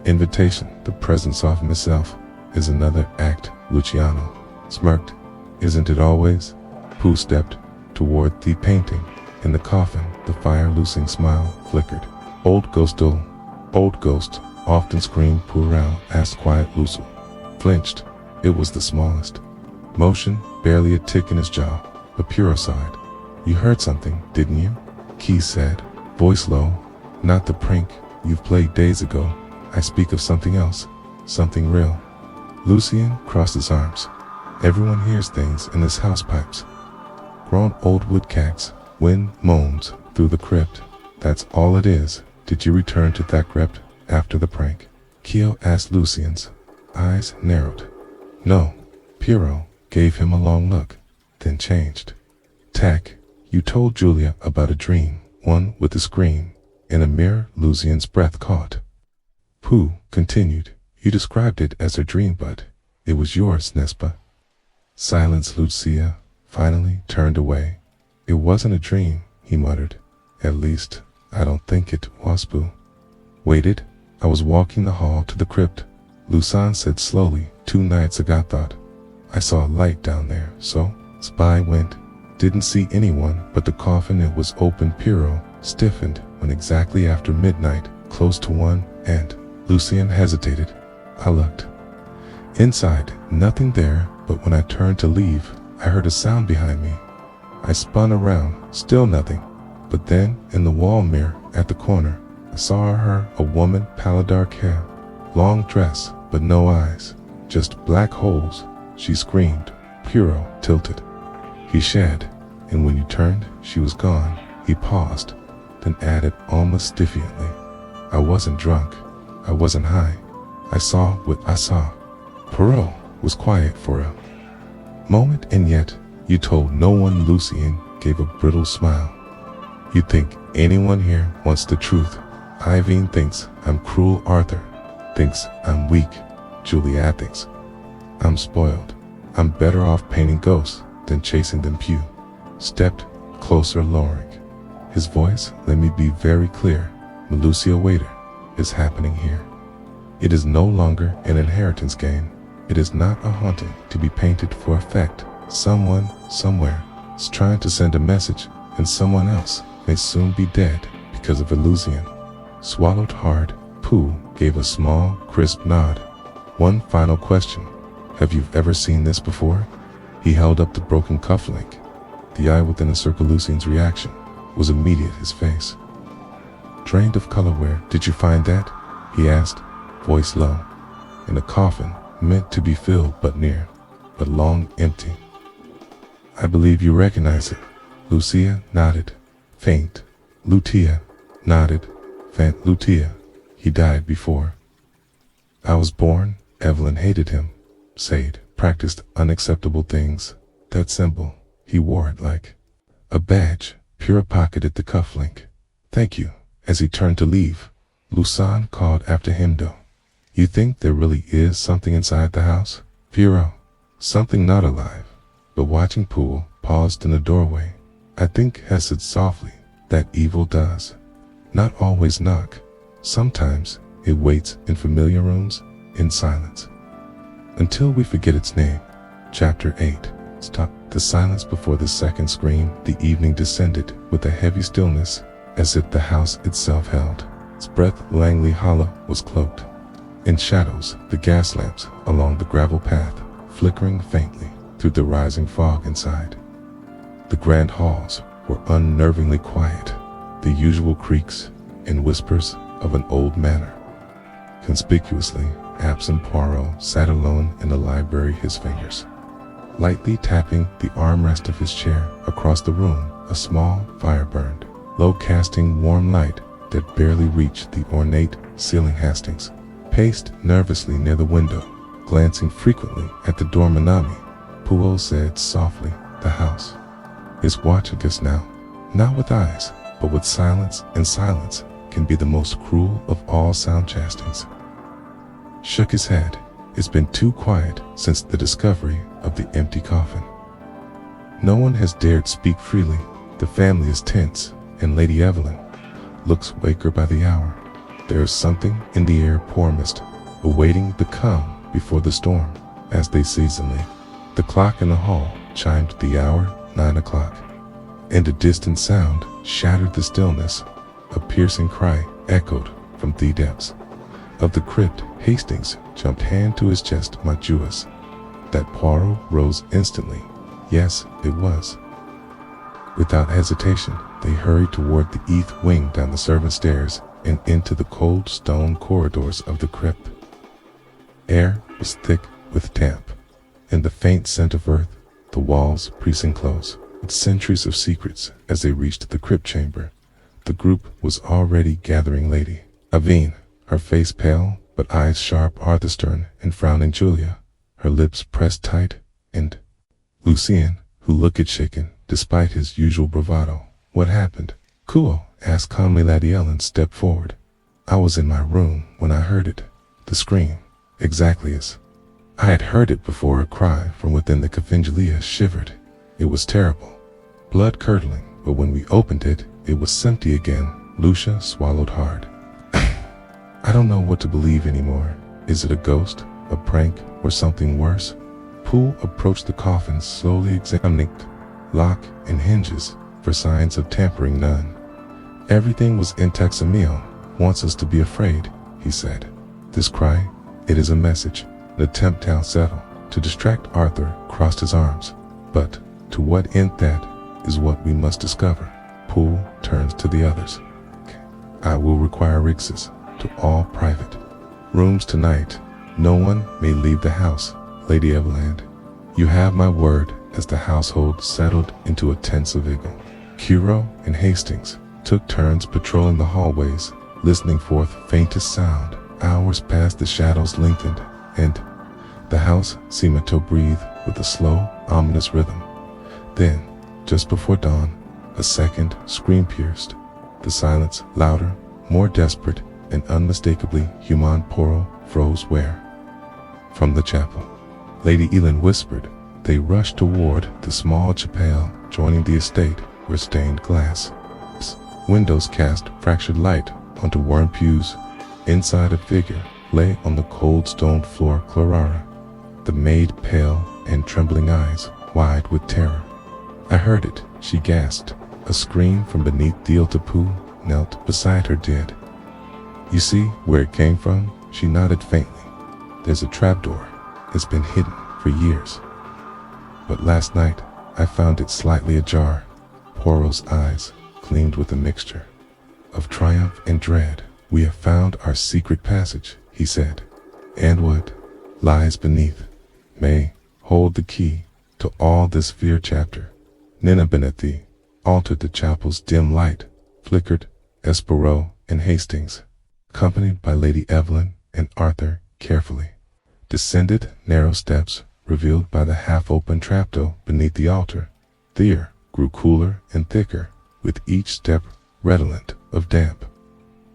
invitation, the presence of myself, is another act? Luciano smirked. Isn't it always? Pooh stepped toward the painting. In the coffin, the fire-losing smile flickered. Old ghost often screamed. Poirot asked quiet Lucille. Flinched. It was the smallest motion, barely a tick in his jaw. But Poirot sighed. You heard something, didn't you? Key said, voice low. Not the prank you've played days ago. I speak of something else, something real. Lucien crossed his arms. Everyone hears things in this house. Pipes, grown old woodcats, wind moans through the crypt. That's all it is. Did you return to that crypt after the prank? Keo asked. Lucien's eyes narrowed. No. Poirot gave him a long look, then changed tack. You told Julia about a dream, one with a scream in a mirror. Lucien's breath caught. Pooh continued. You described it as a dream, but it was yours, n'est-ce pas? Silence. Lucia finally turned away. It wasn't a dream, he muttered. At least, I don't think it was. Pooh waited. I was walking the hall to the crypt, Lucien said slowly. 2 nights ago. Thought I saw a light down there, so spy went. Didn't see anyone but the coffin. It was open. Poirot stiffened when exactly after midnight, close to 1, and Lucien hesitated. I looked inside, nothing there, but when I turned to leave, I heard a sound behind me. I spun around, still nothing. But then, in the wall mirror at the corner, I saw her, a woman, pallid dark hair, long dress, but no eyes, just black holes. She screamed. Poirot tilted. He shed, and when you turned, she was gone. He paused, then added almost defiantly, I wasn't drunk. I wasn't high. I saw what I saw. Poirot was quiet for a moment. And yet, you told no one. Lucien gave a brittle smile. You think anyone here wants the truth? Irene thinks I'm cruel. Arthur thinks I'm weak. Juliet thinks I'm spoiled. I'm better off painting ghosts than chasing them. Pugh stepped closer, lowering his voice. Let me be very clear. Lucia Waiter is happening here. It is no longer an inheritance game. It is not a haunting to be painted for effect. Someone, somewhere, is trying to send a message, and someone else may soon be dead because of illusion. Swallowed hard, Pooh gave a small, crisp nod. One final question. Have you ever seen this before? He held up the broken cufflink. The eye within a circle. Lucien's reaction was immediate. His face drained of color. Where did you find that? He asked, voice low. In a coffin, meant to be filled but near, but long empty. I believe you recognize it. Lucia nodded. Faint. Lucia nodded. Faint. Lucia. He died before I was born. Evelyn hated him. Said, practiced unacceptable things. That symbol, he wore it like a badge. Poirot pocketed the cufflink. Thank you. As he turned to leave, Lucien called after him. Though, you think there really is something inside the house? Poirot, something not alive, but watching. Poole paused in the doorway. I think, Hesed softly, that evil does not always knock. Sometimes it waits in familiar rooms, in silence, until we forget its name. Chapter 8. Stop. The silence before the second scream. The evening descended with a heavy stillness, as if the house itself held its breath. Langley Hollow was cloaked in shadows, the gas lamps along the gravel path flickering faintly through the rising fog inside. The grand halls were unnervingly quiet, the usual creaks and whispers of an old manor. Conspicuously absent, Poirot sat alone in the library, his fingers lightly tapping the armrest of his chair. Across the room, a small fire burned, low, casting warm light that barely reached the ornate ceiling. Hastings paced nervously near the window, glancing frequently at the door. Manami, Poirot said softly, the house is watching us now, not with eyes, but with silence, and silence can be the most cruel of all sound. Hastings shook his head. It's been too quiet since the discovery of the empty coffin. No one has dared speak freely. The family is tense, and Lady Evelyn looks waker by the hour. There is something in the air, poor mist, awaiting the calm before the storm. As they seasonally, the clock in the hall chimed the hour 9 o'clock, and a distant sound shattered the stillness. A piercing cry echoed from the depths of the crypt. Hastings jumped hand to his chest. "My Jewess!" That Poirot rose instantly. Yes, it was. Without hesitation, they hurried toward the east wing, down the servant stairs, and into the cold stone corridors of the crypt. Air was thick with damp, and the faint scent of earth, the walls pressing close, with centuries of secrets. As they reached the crypt chamber, the group was already gathering. Lady Evelyn, her face pale but eyes sharp, Arthur stern and frowning, Julia, her lips pressed tight, and Lucien, who looked shaken despite his usual bravado. "What happened?" "Cool," asked calmly. Lady Ellen stepped forward. "I was in my room when I heard it. The scream, exactly as I had heard it before." A cry from within the coffin. Julia shivered. "It was terrible, blood-curdling, but when we opened it, it was empty again." Lucia swallowed hard. "I don't know what to believe anymore. Is it a ghost, a prank, or something worse?" Poole approached the coffin, slowly examining lock and hinges for signs of tampering. None. "Everything was intact. Samuel wants us to be afraid," he said. "This cry, it is a message, an attempt to settle, to distract." Arthur crossed his arms. "But to what end? That is what we must discover." Poole turns to the others. "I will require access to all private rooms tonight. No one may leave the house. Lady Evelyn, you have my word." As the household settled into a tense vigil, Poirot and Hastings took turns patrolling the hallways, listening for the faintest sound. Hours passed, the shadows lengthened, and the house seemed to breathe with a slow, ominous rhythm. Then, just before dawn, a second scream pierced the silence, louder, more desperate, and unmistakably human. Poirot froze. "Where?" "From the chapel," Lady Evelyn whispered. They rushed toward the small chapel joining the estate, where stained glass windows cast fractured light onto worn pews. Inside, a figure lay on the cold stone floor. Clara, the maid, pale and trembling, eyes wide with terror. "I heard it," she gasped. A scream from beneath the altar. Poole knelt beside her. "Dead. You see where it came from?" She nodded faintly. "There's a trapdoor. It's been hidden for years. But last night, I found it slightly ajar." Poirot's eyes gleamed with a mixture of triumph and dread. "We have found our secret passage," he said. "And what lies beneath may hold the key to all this fear." Chapter. Nina beneath the altar, the chapel's dim light flickered as Poirot and Hastings, accompanied by Lady Evelyn and Arthur, carefully descended narrow steps revealed by the half-open trapdoor beneath the altar. The air grew cooler and thicker with each step, redolent of damp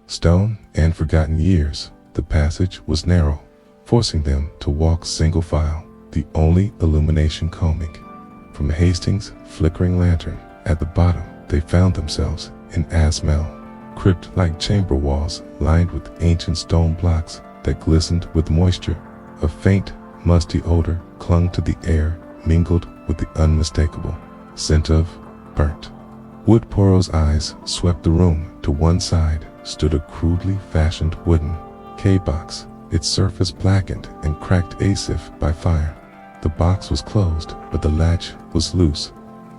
stone and forgotten years. The passage was narrow, forcing them to walk single file, the only illumination coming from Hastings' flickering lantern. At the bottom, they found themselves in Asmel, crypt-like chamber walls lined with ancient stone blocks that glistened with moisture. A faint, musty odor clung to the air, mingled with the unmistakable scent of burnt wood. Poirot's eyes swept the room. To one side stood a crudely fashioned wooden K-box, its surface blackened and cracked as if by fire. The box was closed, but the latch was loose.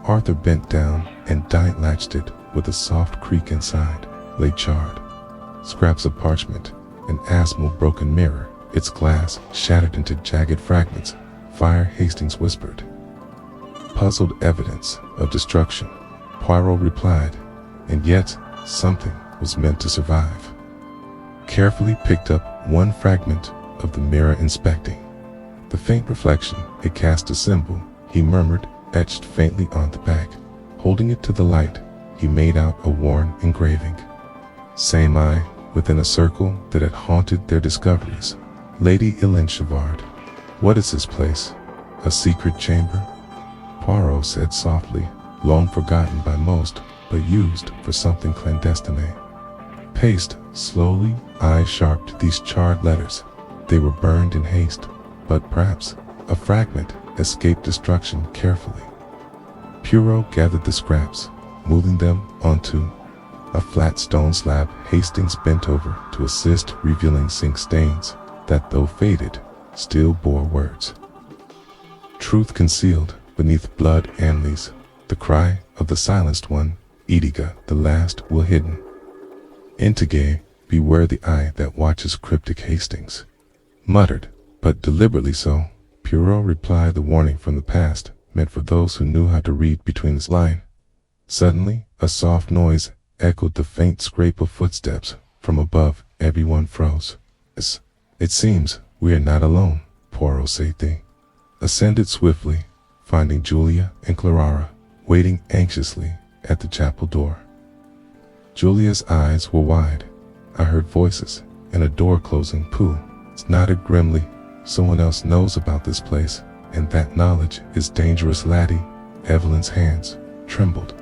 Arthur bent down and latched it. With a soft creak inside lay charred scraps of parchment, an asmal broken mirror, its glass shattered into jagged fragments. "Fire," Hastings whispered. "Puzzled evidence of destruction," Poirot replied, "and yet something was meant to survive." Carefully picked up one fragment of the mirror, inspecting the faint reflection it cast. "A symbol," he murmured, etched faintly on the back. Holding it to the light, he made out a worn engraving. Same eye within a circle that had haunted their discoveries. Lady Evelyn shivered. "What is this place? A secret chamber?" Poirot said softly, long forgotten by most, but used for something clandestine. Paced slowly, eyes sharp to these charred letters. They were burned in haste, but perhaps a fragment escaped destruction carefully. Poirot gathered the scraps, moving them onto a flat stone slab. Hastings bent over to assist, revealing ink stains that, though faded, still bore words. Truth concealed beneath blood Anley's, the cry of the silenced one, Ediga, the last will hidden. Intige, beware the eye that watches, cryptic Hastings muttered, but deliberately so. Poirot replied, the warning from the past, meant for those who knew how to read between the lines. Suddenly, a soft noise echoed, the faint scrape of footsteps from above. Everyone froze. It seems we are not alone, Poirot said. They ascended swiftly, finding Julia and Clara waiting anxiously at the chapel door. Julia's eyes were wide. I heard voices and a door closing. Pooh, nodded grimly. Someone else knows about this place, and that knowledge is dangerous, laddie. Evelyn's hands trembled.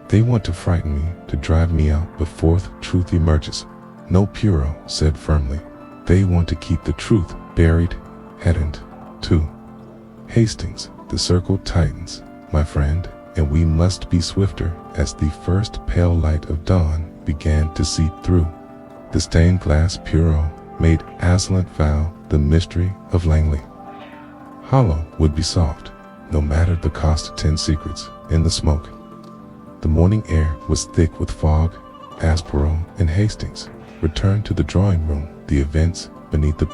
They want to frighten me, to drive me out before truth emerges. No, Poirot said firmly. They want to keep the truth buried, hadn't to. Hastings, the circle tightens, my friend, and we must be swifter. As the first pale light of dawn began to seep through the stained glass, Poirot made Aslan vow the mystery of Langley Hollow would be solved, no matter the cost. 10 secrets in the smoke. The morning air was thick with fog. As Poirot and Hastings returned to the drawing room, the events beneath the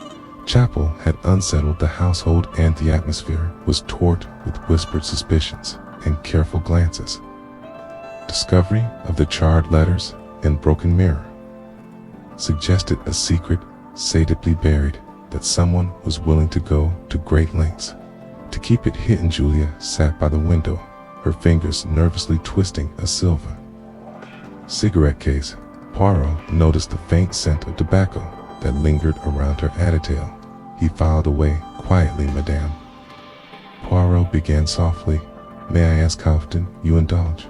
chapel had unsettled the household, and the atmosphere was taut with whispered suspicions and careful glances. Discovery of the charred letters and broken mirror suggested a secret sadly buried, that someone was willing to go to great lengths to keep it hidden. Julia sat by the window, her fingers nervously twisting a silver cigarette case. Poirot noticed the faint scent of tobacco that lingered around her attitail. He filed away quietly. Madame, Poirot began softly, may I ask how often you indulge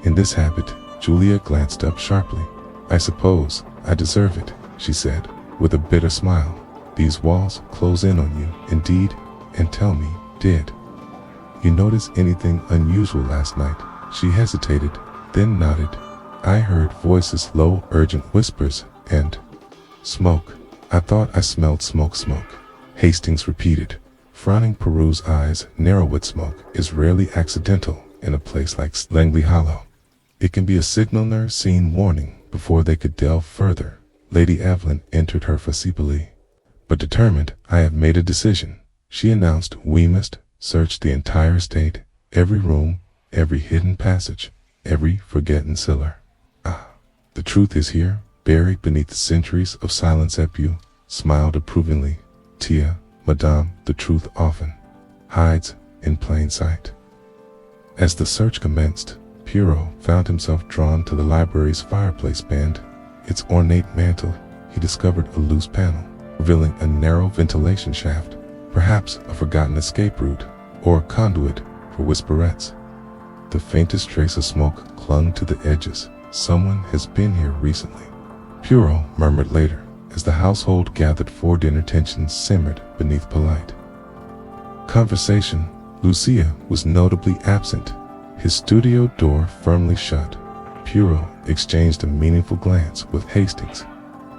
in this habit? Julia glanced up sharply. I suppose I deserve it, she said, with a bitter smile. These walls close in on you, indeed, and tell me, did you notice anything unusual last night? She hesitated, then nodded. I heard voices, low, urgent whispers, and smoke. I thought I smelled smoke. Hastings repeated, frowning. Poirot's eyes narrowed. With smoke is rarely accidental in a place like Langley Hollow. It can be a signaler seen warning before they could delve further. Lady Evelyn entered her facibly, but determined. I have made a decision, she announced. We must search the entire estate, every room, every hidden passage, every forgotten cellar. Ah, the truth is here, buried beneath the centuries of silence. Epu smiled approvingly. Tia, Madame, the truth often hides in plain sight. As the search commenced, Poirot found himself drawn to the library's fireplace. Beyond its ornate mantel, he discovered a loose panel, revealing a narrow ventilation shaft, perhaps a forgotten escape route, or a conduit for whisperettes. The faintest trace of smoke clung to the edges. Someone has been here recently, Poirot murmured later, as the household gathered for dinner. Tension simmered beneath polite conversation. Lucia was notably absent, his studio door firmly shut. Poirot exchanged a meaningful glance with Hastings.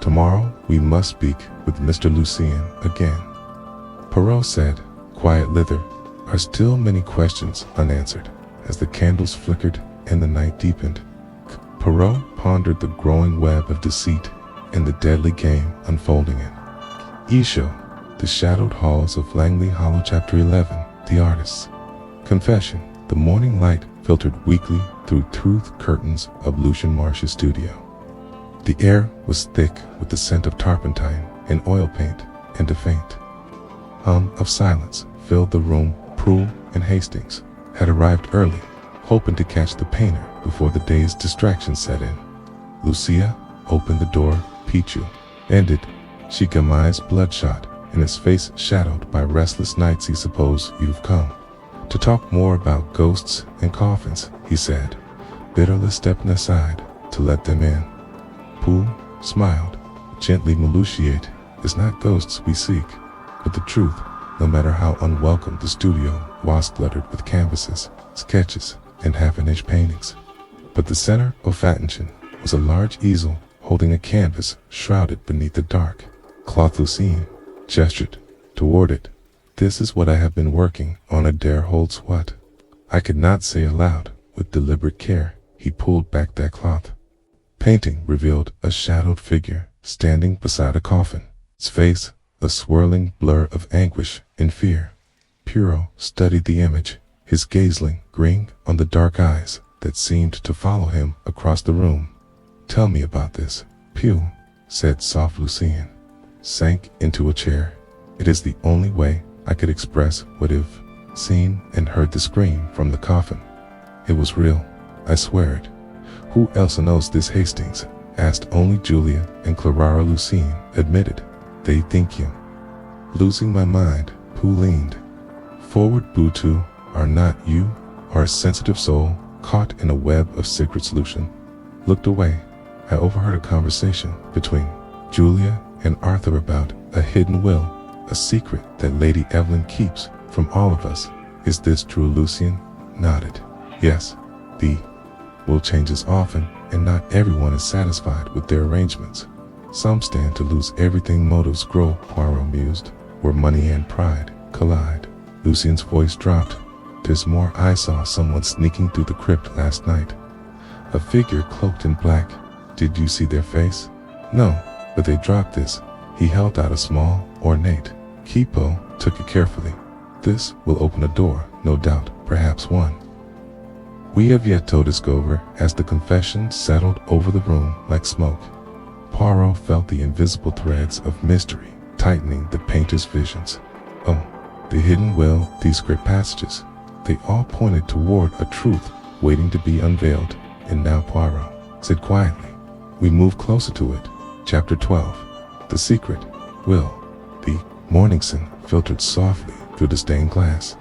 Tomorrow we must speak with Mr. Lucien again, Poirot said. Quiet. There are still many questions unanswered. As the candles flickered and the night deepened, Poirot pondered the growing web of deceit and the deadly game unfolding in Isho, the shadowed halls of Langley Hollow. Chapter 11. The Artist's Confession. The morning light filtered weakly through truth curtains of Lucian Marsh's studio. The air was thick with the scent of turpentine and oil paint, and a faint hum of silence filled the room. Prue and Hastings had arrived early, hoping to catch the painter before the day's distraction set in. Lucia opened the door. Pichu ended, Shikama's bloodshot and his face shadowed by restless nights. Suppose you've come To talk more about ghosts and coffins, he said, bitterly stepping aside to let them in. Poole smiled, gently maliciate. It's not ghosts we seek, but the truth, no matter how unwelcome the studio was cluttered with canvases, sketches, and half-an-inch paintings. But the center of attention was a large easel holding a canvas shrouded beneath the dark cloth. Lucien gestured toward it. This is what I have been working on. Adair holds what? I could not say aloud. With deliberate care, he pulled back that cloth. Painting revealed a shadowed figure standing beside a coffin, its face a swirling blur of anguish and fear. Poirot studied the image, his gaze lingering on the dark eyes that seemed to follow him across the room. Tell me about this, Poole said soft. Lucien sank into a chair. It is the only way I could express what I've seen and heard. The scream from the coffin. It was real, I swear it. Who else knows this? Hastings asked. Only Julia and Clara. Lucien admitted. They think you. Losing my mind, Poole leaned forward. Butu, are not you, are a sensitive soul caught in a web of secret solution? Looked away. I overheard a conversation between Julia and Arthur about a hidden will, a secret that Lady Evelyn keeps from all of us. Is this true? Lucien nodded. Yes, the will changes often, and not everyone is satisfied with their arrangements. Some stand to lose everything. Motives grow, Poirot mused, where money and pride collide. Lucien's voice dropped. There's more. I saw someone sneaking through the crypt last night. A figure cloaked in black. Did you see their face? No, but they dropped this. He held out a small, ornate keypo, took it carefully. This will open a door, no doubt, perhaps one we have yet to discover. As the confession settled over the room like smoke, Poirot felt the invisible threads of mystery tightening the painter's visions. Oh, the hidden will, these script passages, they all pointed toward a truth waiting to be unveiled. And now, Poirot said quietly, we move closer to it. Chapter 12. The secret will. The morning sun filtered softly through the stained glass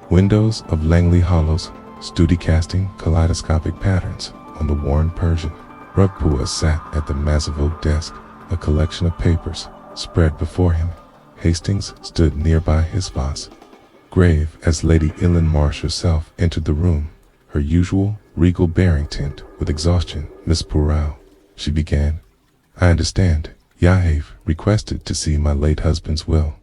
windows of Langley Hollows, study casting kaleidoscopic patterns on the worn Persian rug. Poole sat at the massive oak desk, a collection of papers spread before him. Hastings stood nearby, his face grave as Lady Ellen Marsh herself entered the room, her usual regal bearing tinged with exhaustion. Miss Poirot, she began, I understand Yahave requested to see my late husband's will.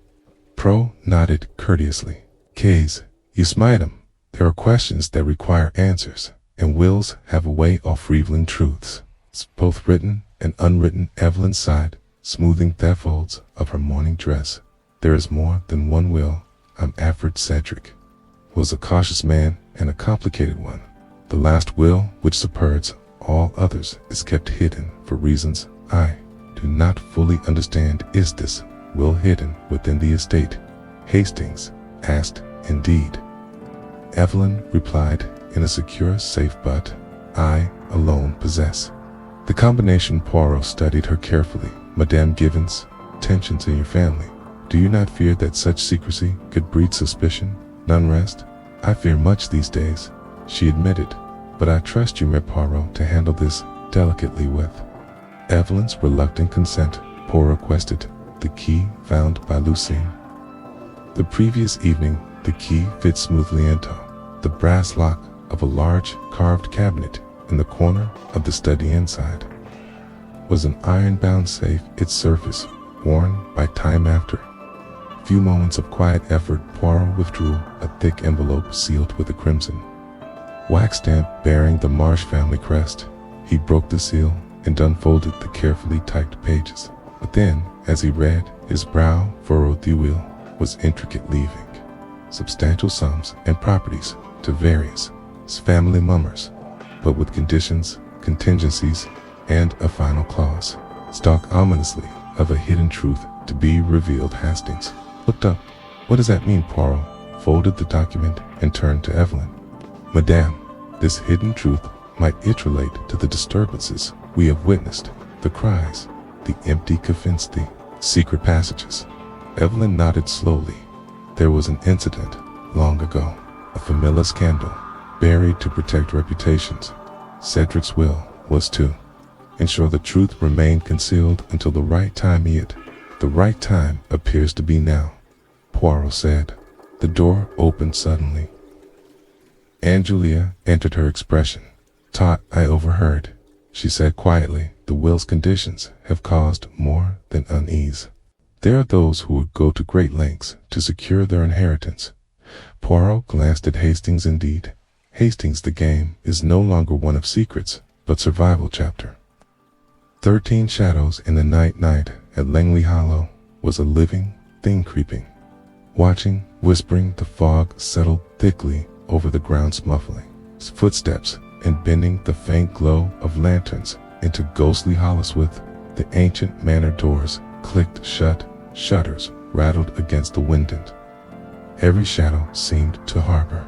Pro nodded courteously. Case, you smite him. There are questions that require answers, and wills have a way of revealing truths. It's both written and unwritten. Evelyn sighed, smoothing the folds of her morning dress. There is more than one will. I'm Alfred Cedric. Was a cautious man and a complicated one. The last will, which supersedes all others, is kept hidden for reasons I do not fully understand. Is this will hidden within the estate? Hastings asked. Indeed, Evelyn replied, in a secure safe, but I alone possess the combination. Poirot studied her carefully. Madame Gibbons, tensions in your family. Do you not fear that such secrecy could breed suspicion, unrest? I fear much these days, she admitted, but I trust you, Mère Poirot, to handle this delicately. With Evelyn's reluctant consent, Poirot requested the key found by Lucien the previous evening. The key fit smoothly into the brass lock of a large carved cabinet in the corner of the study. Inside was an iron-bound safe, its surface worn by time. After a few moments of quiet effort, Poirot withdrew a thick envelope sealed with a crimson wax stamp bearing the Marsh family crest. He broke the seal and unfolded the carefully typed pages. But then, as he read, his brow furrowed. The will was intricate, leaving substantial sums and properties to various family members, but with conditions, contingencies, and a final clause, stalk ominously of a hidden truth to be revealed. Hastings looked up. What does that mean? Poirot folded the document and turned to Evelyn. Madame, this hidden truth might relate to the disturbances we have witnessed, the cries, the empty coffins, the secret passages. Evelyn nodded slowly. There was an incident long ago a familiar scandal, buried to protect reputations. Cedric's will was to ensure the truth remained concealed until the right time. Yet, the right time appears to be now, Poirot said. The door opened suddenly, and Julia entered. Her expression taut. I overheard, she said quietly. The will's conditions have caused more than unease. There are those who would go to great lengths to secure their inheritance. Poirot glanced at Hastings. Indeed, Hastings, the game is no longer one of secrets, but survival. Chapter 13. Shadows in the night at Langley Hollow was a living thing creeping, watching, whispering. The fog settled thickly over the ground, muffling footsteps and bending the faint glow of lanterns into ghostly hollows. With the ancient manor doors clicked shut, shutters rattled against the windows. Every shadow seemed to harbor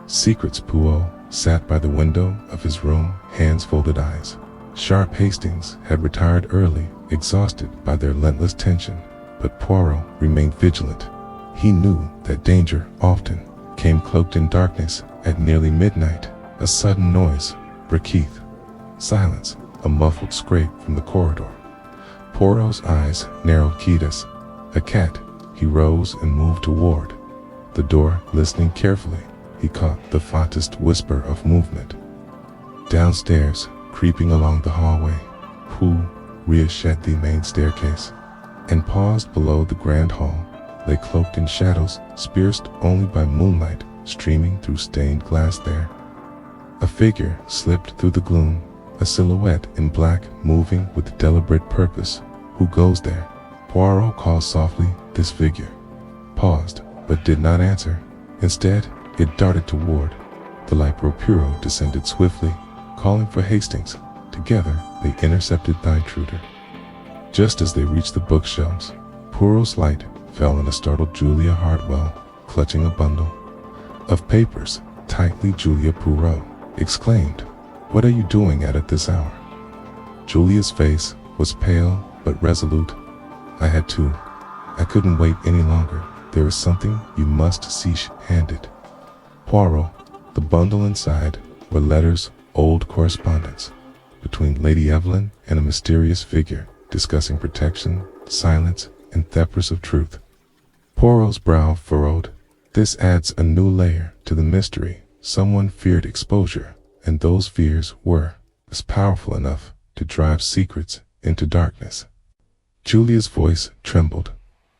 secrets. Poirot sat by the window of his room, hands folded, eyes sharp. Hastings had retired early, exhausted by their relentless tension, but Poirot remained vigilant. He knew that danger often came cloaked in darkness. At nearly midnight, a sudden noise breathed silence, a muffled scrape from the corridor. Poirot's eyes narrowed. Ketis, a cat. He rose and moved toward the door, listening carefully. He caught the faintest whisper of movement downstairs, creeping along the hallway. Who reached the main staircase and paused below. The grand hall lay cloaked in shadows, pierced only by moonlight streaming through stained glass. There, a figure slipped through the gloom, a silhouette in black, moving with deliberate purpose. Who goes there? Poirot called softly. This figure paused, but did not answer. Instead, it darted toward the light. Poirot descended swiftly, calling for Hastings. Together, they intercepted the intruder. Just as they reached the bookshelves, Poirot's light fell on a startled Julia Hartwell, clutching a bundle of papers tightly. Julia, Poirot exclaimed. What are you doing at this hour? Julia's face was pale but resolute. I had to. I couldn't wait any longer. There is something you must see. She handed Poirot the bundle. Inside were letters, old correspondence between Lady Evelyn and a mysterious figure discussing protection, silence, and thefts of truth. Poirot's brow furrowed. This adds a new layer to the mystery. Someone feared exposure, and those fears were powerful enough to drive secrets into darkness. Julia's voice trembled.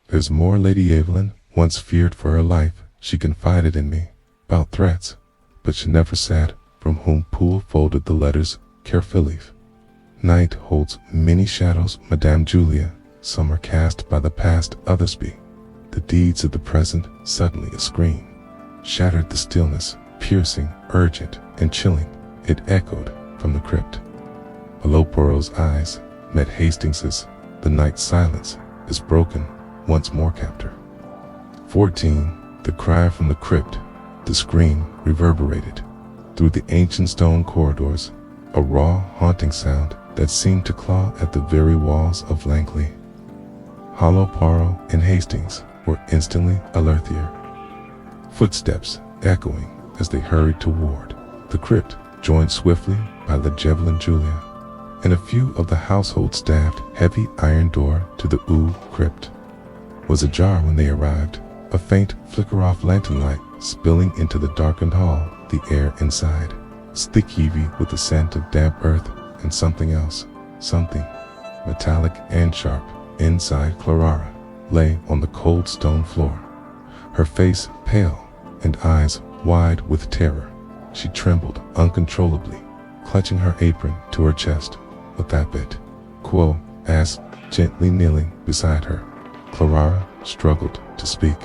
There's more. Lady Evelyn once feared for her life. She confided in me about threats, but she never said from whom. Poole folded the letters carefully. Night holds many shadows, Madame Julia. Some are cast by the past, others be the deeds of the present. Suddenly a scream shattered the stillness, piercing, urgent, and chilling. It echoed from the crypt. Below, Poirot's eyes met Hastings's. The night silence is broken once more. Chapter 14. The cry from the crypt. The scream reverberated through the ancient stone corridors, a raw, haunting sound that seemed to claw at the very walls of Langley Hollow. Poirot and Hastings were instantly alert. Their footsteps echoing as they hurried toward the crypt, joined swiftly by Lady Evelyn, Julia, and a few of the household staff. Heavy iron door to the crypt was ajar when they arrived, a faint flicker of lantern light spilling into the darkened hall. The air inside thick, heavy with the scent of damp earth and something else, something metallic and sharp. Inside, Clara lay on the cold stone floor, her face pale and eyes wide with terror. She trembled uncontrollably, clutching her apron to her chest. What that bit? Quo asked, gently kneeling beside her. Clara struggled to speak.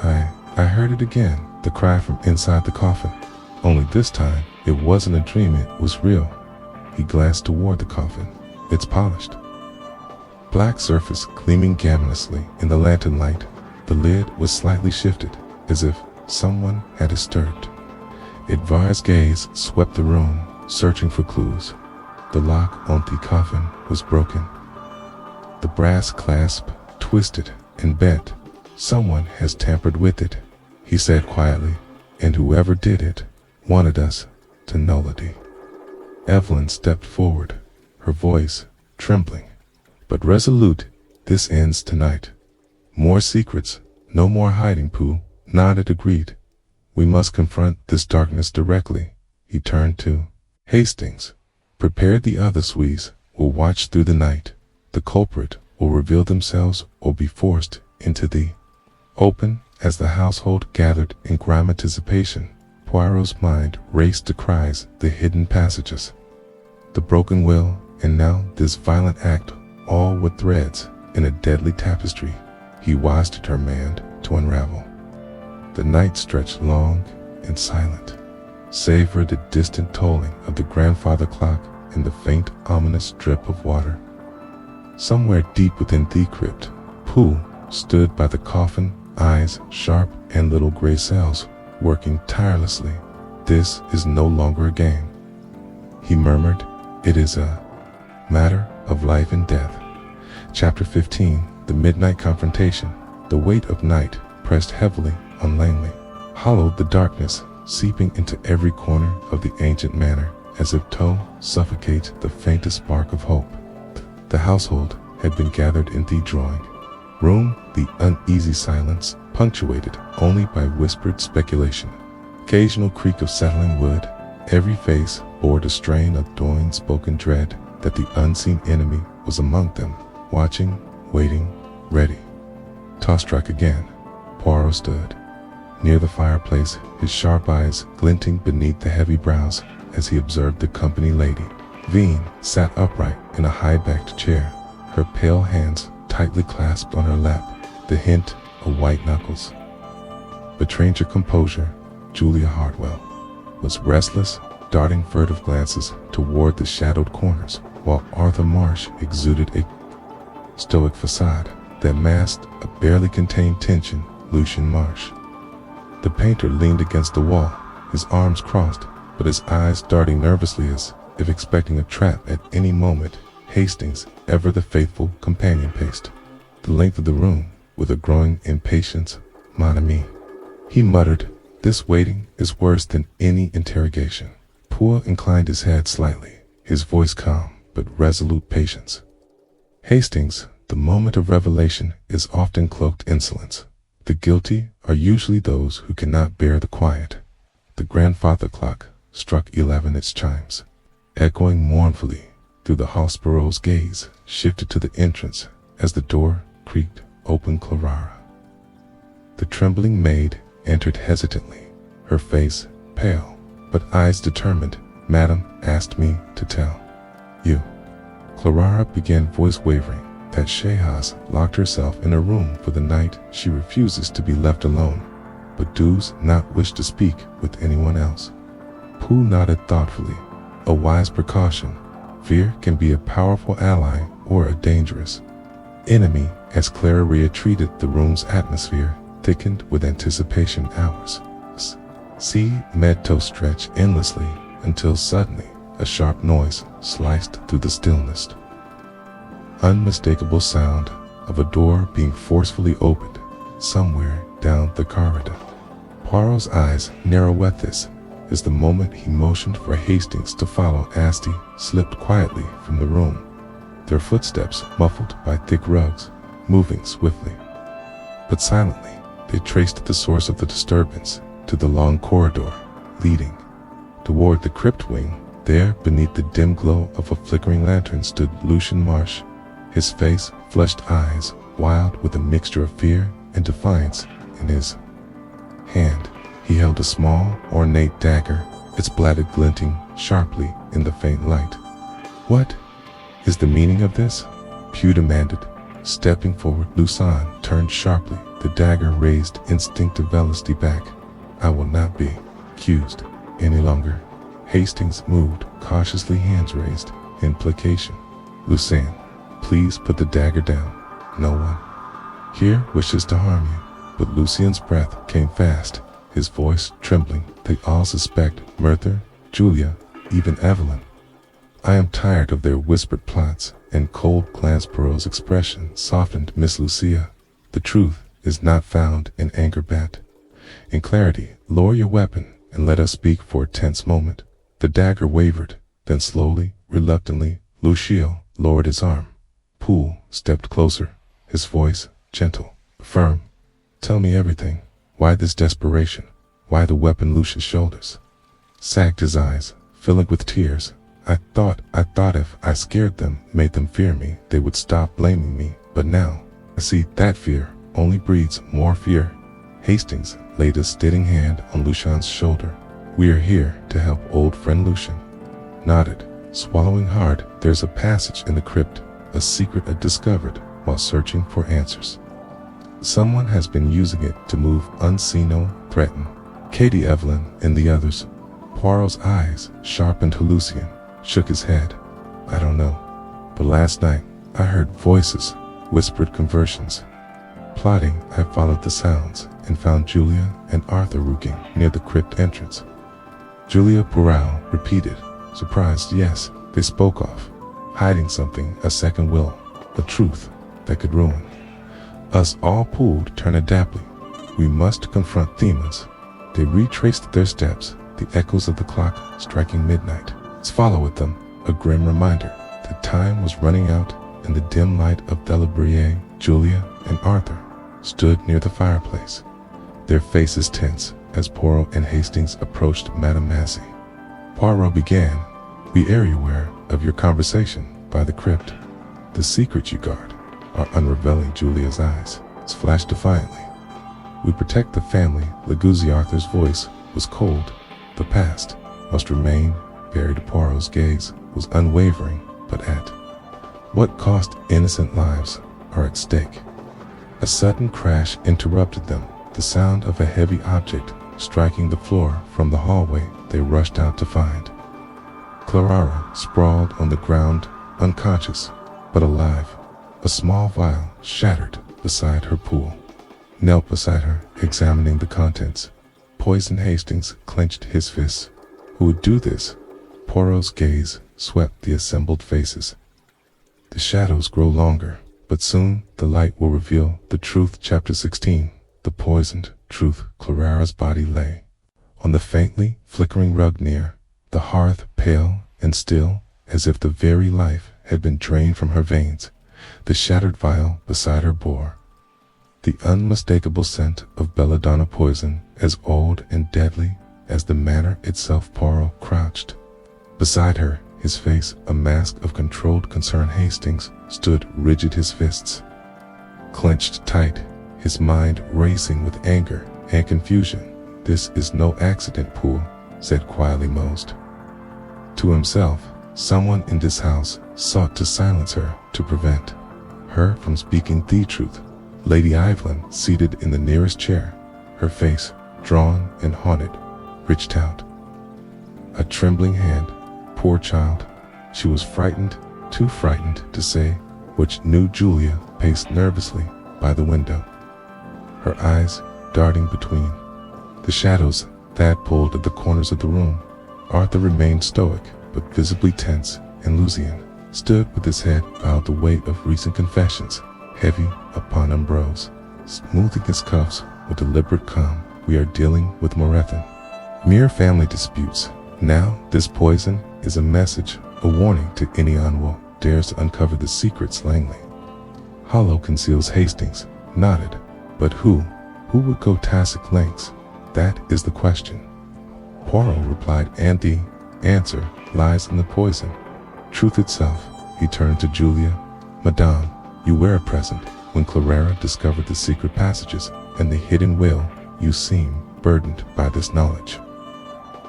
I heard it again, the cry from inside the coffin. Only this time, it wasn't a dream, it was real. He glanced toward the coffin. It's polished, black surface gleaming gaminously in the lantern light. The lid was slightly shifted, as if someone had disturbed it. Var's gaze swept the room, searching for clues. The lock on the coffin was broken, the brass clasp twisted and bent. Someone has tampered with it, he said quietly. and whoever did it wanted us to nullity. Evelyn stepped forward, her voice trembling, but resolute. This ends tonight. More secrets, no more hiding. Pooh nodded, agreed. We must confront this darkness directly. He turned to Hastings. Prepare the other Swedes will watch through the night. The culprit will reveal themselves or be forced into the open. As the household gathered in grim anticipation, Poirot's mind raced to cries, the hidden passages, the broken will, and now this violent act, all with threads in a deadly tapestry he was determined to unravel. The night stretched long and silent, save for the distant tolling of the grandfather clock and the faint ominous drip of water. Somewhere deep within the crypt, Pooh stood by the coffin, eyes sharp and little gray cells working tirelessly. This is no longer a game, he murmured. It is a matter of life and death. Chapter 15. The Midnight Confrontation. The weight of night pressed heavily on Langley, hollowed the darkness, seeping into every corner of the ancient manor, as if to suffocate the faintest spark of hope. The household had been gathered in the drawing room, the uneasy silence punctuated only by whispered speculation, occasional creak of settling wood. Every face bore the strain of doing spoken dread that the unseen enemy was among them, watching, waiting, ready. Toss struck again. Poirot stood near the fireplace, his sharp eyes glinting beneath the heavy brows as he observed the company lady. Veen sat upright in a high-backed chair, her pale hands tightly clasped on her lap, the hint of white knuckles betraying her composure. Julia Hartwell was restless, darting furtive glances toward the shadowed corners, while Arthur Marsh exuded a stoic facade that masked a barely contained tension. Lucian Marsh, the painter, leaned against the wall, his arms crossed, but his eyes darting nervously as if expecting a trap at any moment. Hastings, ever the faithful companion, paced the length of the room with a growing impatience. Mon ami, he muttered, this waiting is worse than any interrogation. Poirot inclined his head slightly, his voice calm but resolute patience. Hastings, the moment of revelation is often cloaked insolence. The guilty are usually those who cannot bear the quiet. The grandfather clock struck 11, its chimes, echoing mournfully through the house. Poirot's gaze shifted to the entrance as the door creaked open. Clara, the trembling maid, entered hesitantly, her face pale, but eyes determined. Madam asked me to tell you, Clara began, voice wavering, that Shehaz locked herself in a room for the night. She refuses to be left alone, but does not wish to speak with anyone else. Pooh nodded thoughtfully. A wise precaution. Fear can be a powerful ally or a dangerous enemy. As Clara retreated, the room's atmosphere thickened with anticipation. Hours see Meadow stretch endlessly until suddenly a sharp noise sliced through the stillness. Unmistakable sound of a door being forcefully opened somewhere down the corridor. Poirot's eyes narrowed at this. Is the moment he motioned for Hastings to follow. Asti slipped quietly from the room, their footsteps muffled by thick rugs, moving swiftly but silently. They traced the source of the disturbance to the long corridor leading toward the crypt wing. There, beneath the dim glow of a flickering lantern, stood Lucian Marsh, his face, flushed eyes wild with a mixture of fear and defiance. In his hand he held a small, ornate dagger, its blade glinting sharply in the faint light. What is the meaning of this? Pugh demanded, stepping forward. Lucan turned sharply, the dagger raised instinctive velocity back. I will not be accused any longer. Hastings moved cautiously, hands raised in placation. Lucan, please put the dagger down. No one here wishes to harm you. But Lucian's breath came fast, his voice trembling. They all suspect Murtha, Julia, even Evelyn. I am tired of their whispered plots and cold glance. Poirot's expression softened. Miss Lucia, the truth is not found in anger, bat. In clarity, lower your weapon and let us speak for a tense moment. The dagger wavered, then slowly, reluctantly, Lucio lowered his arm. Poole stepped closer, his voice gentle, firm. Tell me everything. Why this desperation? Why the weapon Lucius' shoulders? Sagged his eyes, filling with tears. I thought if I scared them, made them fear me, they would stop blaming me. But now, I see that fear only breeds more fear. Hastings laid a steadying hand on Lucian's shoulder. We are here to help old friend Lucian. Nodded, swallowing hard. There's a passage in the crypt, a secret I discovered while searching for answers. Someone has been using it to move unseen or threaten. Katie, Evelyn, and the others. Poirot's eyes sharpened to Lucien, shook his head. I don't know. But last night, I heard voices, whispered conversions. Plotting, I followed the sounds and found Julia and Arthur rooking near the crypt entrance. Julia Poirot repeated, surprised, yes, they spoke of hiding something, a second will, a truth that could ruin us all. Pulled, turned adaptly. We must confront demons. They retraced their steps, the echoes of the clock striking midnight. Let's follow with them, a grim reminder that time was running out. In the dim light of Delabriere, Julia and Arthur stood near the fireplace, their faces tense as Poirot and Hastings approached Madame Massey. Poirot began, we are aware of your conversation by the crypt. The secret you guard are unraveling. Julia's eyes flashed defiantly. We protect the family. Liguzzi. Arthur's voice was cold. The past must remain buried. Poirot's gaze was unwavering, but at what cost? Innocent lives are at stake. A sudden crash interrupted them, the sound of a heavy object striking the floor from the hallway they rushed out to find. Clara sprawled on the ground, unconscious, but alive. A small vial shattered beside her. Pool knelt beside her, examining the contents. Poison. Hastings clenched his fists. Who would do this? Poirot's gaze swept the assembled faces. The shadows grow longer, but soon the light will reveal the truth. Chapter 16. The poisoned truth. Clara's body lay on the faintly flickering rug near the hearth, pale and still, as if the very life had been drained from her veins. The shattered vial beside her bore the unmistakable scent of belladonna poison, as old and deadly as the manor itself. Poirot crouched beside her, his face a mask of controlled concern. Hastings stood rigid, his fists clenched tight, his mind racing with anger and confusion. This is no accident, Poole said quietly, most to himself. Someone in this house sought to silence her, to prevent her from speaking the truth. Lady Evelyn, seated in the nearest chair, her face drawn and haunted, reached out a trembling hand. Poor child. She was frightened, too frightened to say which. Knew. Julia paced nervously by the window, her eyes darting between the shadows that pulled at the corners of the room. Arthur remained stoic, but visibly tense, and Lucien stood with his head bowed, the weight of recent confessions heavy upon Ambrose, smoothing his cuffs with deliberate calm. We are dealing with Morethin, mere family disputes. Now this poison is a message, a warning to anyone who dares to uncover the secrets. Langley Hollow conceals. Hastings nodded. But who would go tacit lengths? That is the question. Poirot replied, and the answer lies in the poison, truth itself. He turned to Julia. Madame, you were present when Clara discovered the secret passages and the hidden will. You seem burdened by this knowledge.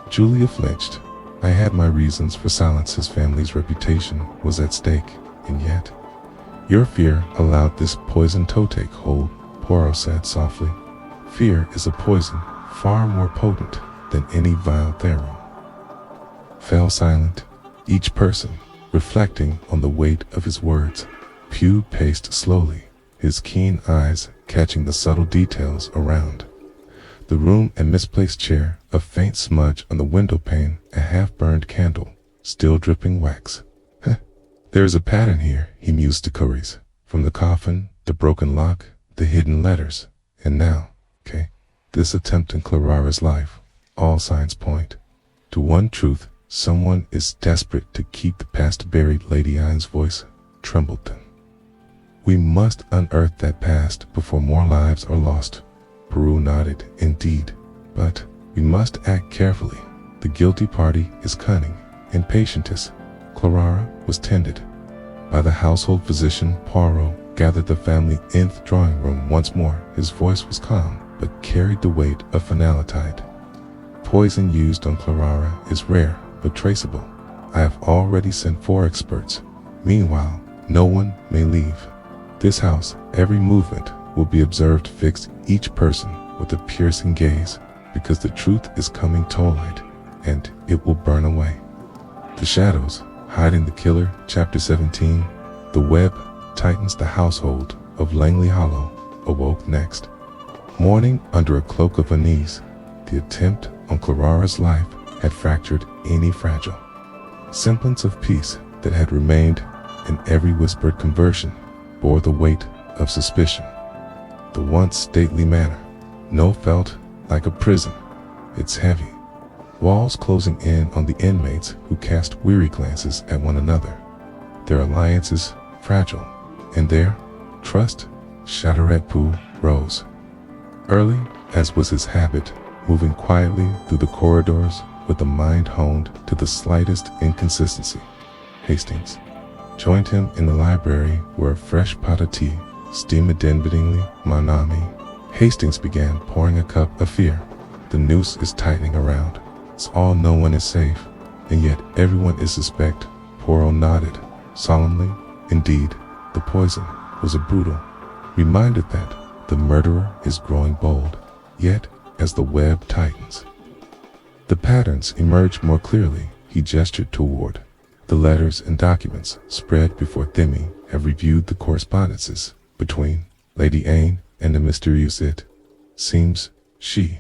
Julia flinched. I had my reasons for silence. His family's reputation was at stake, and yet your fear allowed this poison to take hold, Poirot said softly. Fear is a poison far more potent than any vile theorem. Fell silent, each person reflecting on the weight of his words. Pugh paced slowly, his keen eyes catching the subtle details around the room: a misplaced chair, a faint smudge on the window pane, a half-burned candle, still dripping wax. There is a pattern here, he mused to Cories. From the coffin, the broken lock, the hidden letters, and now, this attempt in Clara's life, all signs point to one truth: someone is desperate to keep the past buried. Lady Anne's voice trembled then. We must unearth that past before more lives are lost. Poirot nodded. Indeed, but we must act carefully. The guilty party is cunning and patientous. Clara was tended by the household physician. Poirot gathered the family in the drawing room once more. His voice was calm, but carried the weight of finality. Poison used on Clara is rare, but traceable. I have already sent 4 experts. Meanwhile, no one may leave this house. Every movement will be observed. Fix each person with a piercing gaze, because the truth is coming to light, and it will burn away. The shadows hiding the killer. Chapter 17. The web tightens. The household of Langley Hollow awoke next morning under a cloak of unease. The attempt on Clara's life had fractured any fragile semblance of peace that had remained, and every whispered conversion bore the weight of suspicion. The once stately manor now felt like a prison, its heavy walls closing in on the inmates, who cast weary glances at one another, their alliances fragile, and their trust shattered. Poirot rose early, as was his habit, moving quietly through the corridors with a mind honed to the slightest inconsistency. Hastings joined him in the library, where a fresh pot of tea steamed invitingly. Mon ami, Hastings began, pouring a cup of fear. The noose is tightening around. It's all. No one is safe, and yet everyone is suspect. Poirot nodded solemnly. Indeed, the poison was a brutal reminder that the murderer is growing bold. Yet, as the web tightens, the patterns emerge more clearly. He gestured toward the letters and documents spread before them. Have reviewed the correspondences between Lady Anne and the mysterious it. Seems she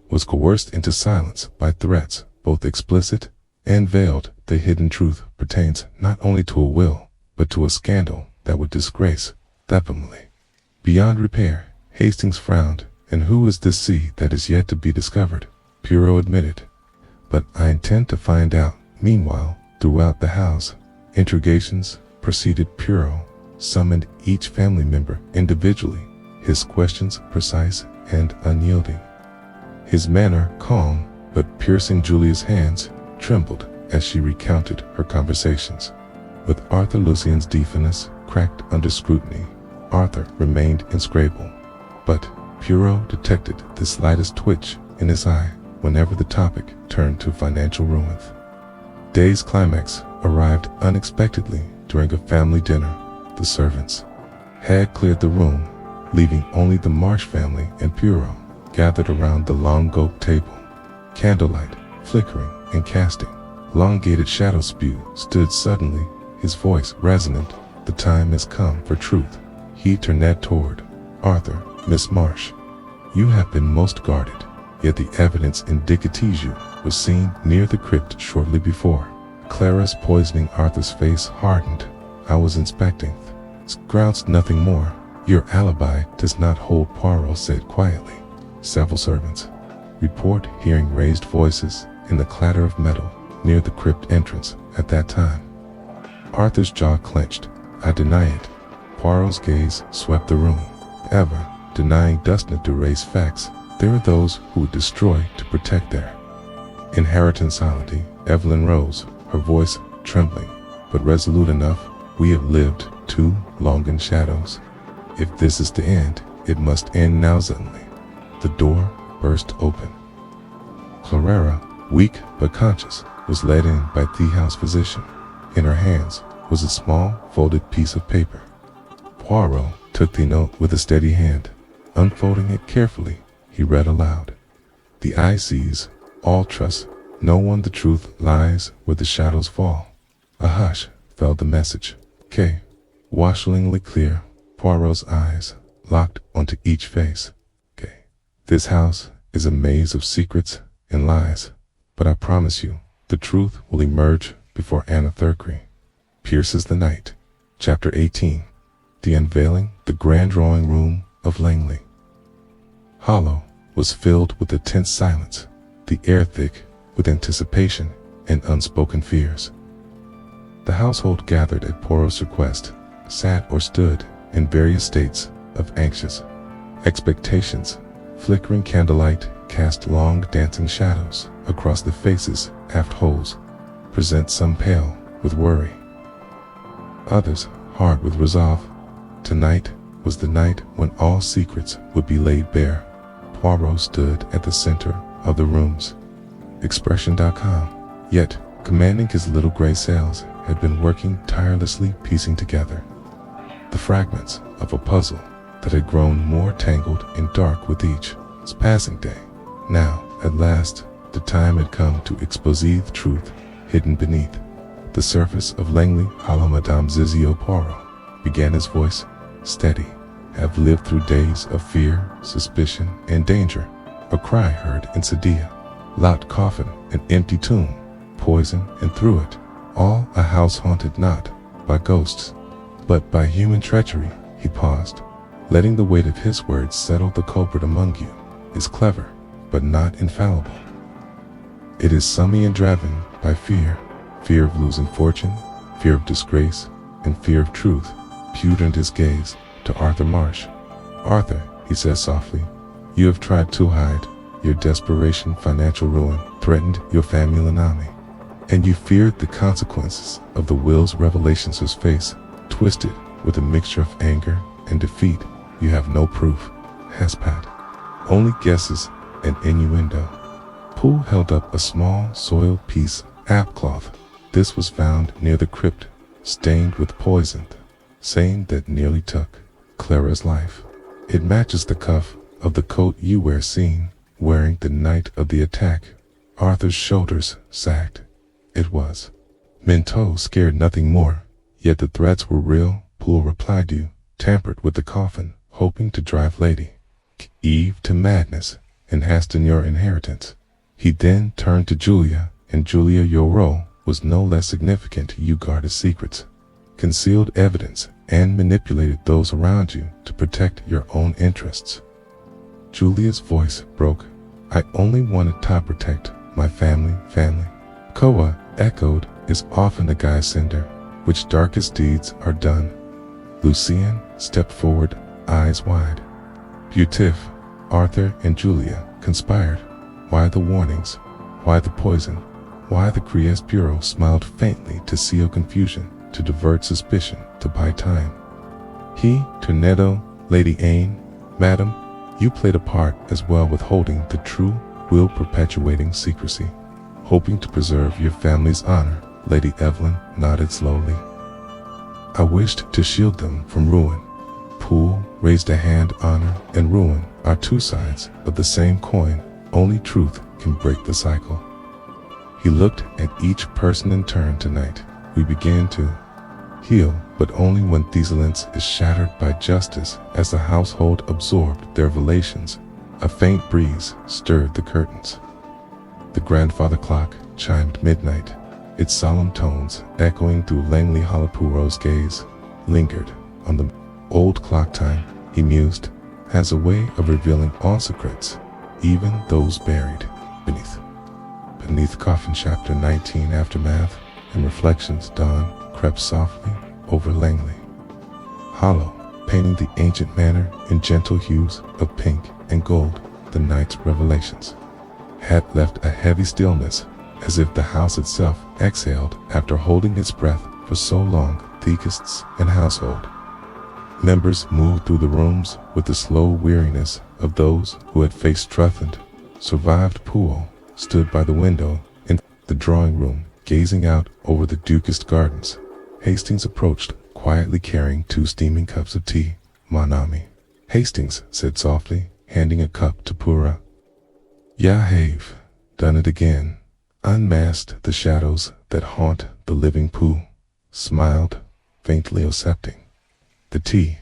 was coerced into silence by threats, both explicit and veiled. The hidden truth pertains not only to a will, but to a scandal that would disgrace the family beyond repair. Hastings frowned. And who is this sea that is yet to be discovered? Poirot admitted. But I intend to find out. Meanwhile, throughout the house, interrogations proceeded. Poirot summoned each family member individually, his questions precise and unyielding, his manner calm but piercing. Julia's hands trembled as she recounted her conversations with Arthur. Lucien's deafness cracked under scrutiny. Arthur remained inscrutable, but Poirot detected the slightest twitch in his eye whenever the topic turned to financial ruin. Day's climax arrived unexpectedly during a family dinner. The servants had cleared the room, leaving only the Marsh family and Poirot gathered around the long oak table. Candlelight flickering and casting elongated shadows. Stood suddenly, his voice resonant. The time has come for truth. He turned toward Arthur. Miss Marsh, you have been most guarded, yet the evidence indicates you was seen near the crypt shortly before Clara's poisoning. Arthur's face hardened. I was inspecting grounds, nothing more. Your alibi does not hold, Poirot said quietly. Several servants report hearing raised voices and the clatter of metal near the crypt entrance at that time. Arthur's jaw clenched. I deny it. Poirot's gaze swept the room. Ever denying does not erase facts. There are those who would destroy to protect their inheritance. Evelyn rose, her voice trembling, but resolute enough. We have lived too long in shadows. If this is the end, it must end now. Suddenly, the door burst open. Clara, weak but conscious, was led in by the house physician. In her hands was a small folded piece of paper. Poirot took the note with a steady hand. Unfolding it carefully, he read aloud. The eye sees, all trust no one. The truth lies where the shadows fall. A hush fell the message. Washingly clear. Poirot's eyes locked onto each face. This house is a maze of secrets and lies, but I promise you, the truth will emerge before Anna Thurkery pierces the night. Chapter 18. The Unveiling. The grand drawing room of Langley Hollow was filled with a tense silence, the air thick with anticipation and unspoken fears. The household gathered at Poirot's request, sat or stood in various states of anxious expectations. Flickering candlelight cast long dancing shadows across the faces. Aft holes present some pale with worry, others hard with resolve. Tonight was the night when all secrets would be laid bare. Poirot stood at the center of the room's expression.com, yet commanding his little gray sails, had been working tirelessly, piecing together the fragments of a puzzle that had grown more tangled and dark with each passing day. Now, at last, the time had come to expose the truth hidden beneath the surface of Langley Hollow. Madame Zizio Poirot, began his voice, steady, have lived through days of fear, suspicion, and danger. A cry heard in Sadia, loud coffin, an empty tomb, poison, and through it all a house haunted not by ghosts, but by human treachery. He paused, letting the weight of his words settle. The culprit among you is clever, but not infallible. It is sunny and driven by fear, fear of losing fortune, fear of disgrace, and fear of truth. Pew turned his gaze to Arthur Marsh. Arthur, he said softly, you have tried to hide your desperation. Financial ruin threatened your family and army, and you feared the consequences of the will's revelations. His face twisted with a mixture of anger and defeat. You have no proof, Hespat, only guesses and innuendo. Poole held up a small soiled piece of cloth. This was found near the crypt, stained with poison, saying that nearly took Clara's life. It matches the cuff of the coat you were seen wearing the night of the attack. Arthur's shoulders sagged. It was Minto, scared nothing more, yet the threats were real. Poole replied, you tampered with the coffin, hoping to drive Lady Eve to madness and hasten your inheritance. He then turned to Julia, and Julia, your role was no less significant. You guarded secrets, concealed evidence, and manipulated those around you to protect your own interests. Julia's voice broke. I only wanted to protect my family. Koa echoed, is often a guy's cinder, which darkest deeds are done. Lucien stepped forward, eyes wide. Butif, Arthur and Julia conspired. Why the warnings? Why the poison? Why the Cries Bureau smiled faintly to seal confusion, to divert suspicion, to buy time. He, Tornado, Lady Ain, Madam, you played a part as well, withholding the true will, perpetuating secrecy, hoping to preserve your family's honor. Lady Evelyn nodded slowly. I wished to shield them from ruin. Poole raised a hand. Honor and ruin are two sides of the same coin. Only truth can break the cycle. He looked at each person in turn. Tonight, we began to heal, but only when Thieselance is shattered by justice. As the household absorbed their revelations, a faint breeze stirred the curtains. The grandfather clock chimed midnight, its solemn tones echoing through Langley Hollow. Poirot's gaze lingered on the old clock. Time, he mused, has a way of revealing all secrets, even those buried beneath. Coffin. Chapter 19. Aftermath and reflections. Dawn crept softly over Langley Hollow, painting the ancient manor in gentle hues of pink and gold. The night's revelations had left a heavy stillness, as if the house itself exhaled after holding its breath for so long. The guests and household members moved through the rooms with the slow weariness of those who had faced truth and survived. Poole stood by the window in the drawing room, gazing out over the Ducast gardens. Hastings approached, quietly carrying 2 steaming cups of tea. Mon ami, Hastings said softly, handing a cup to Poirot. Ya have done it again. Unmasked the shadows that haunt the living. Poole smiled, faintly accepting the tea.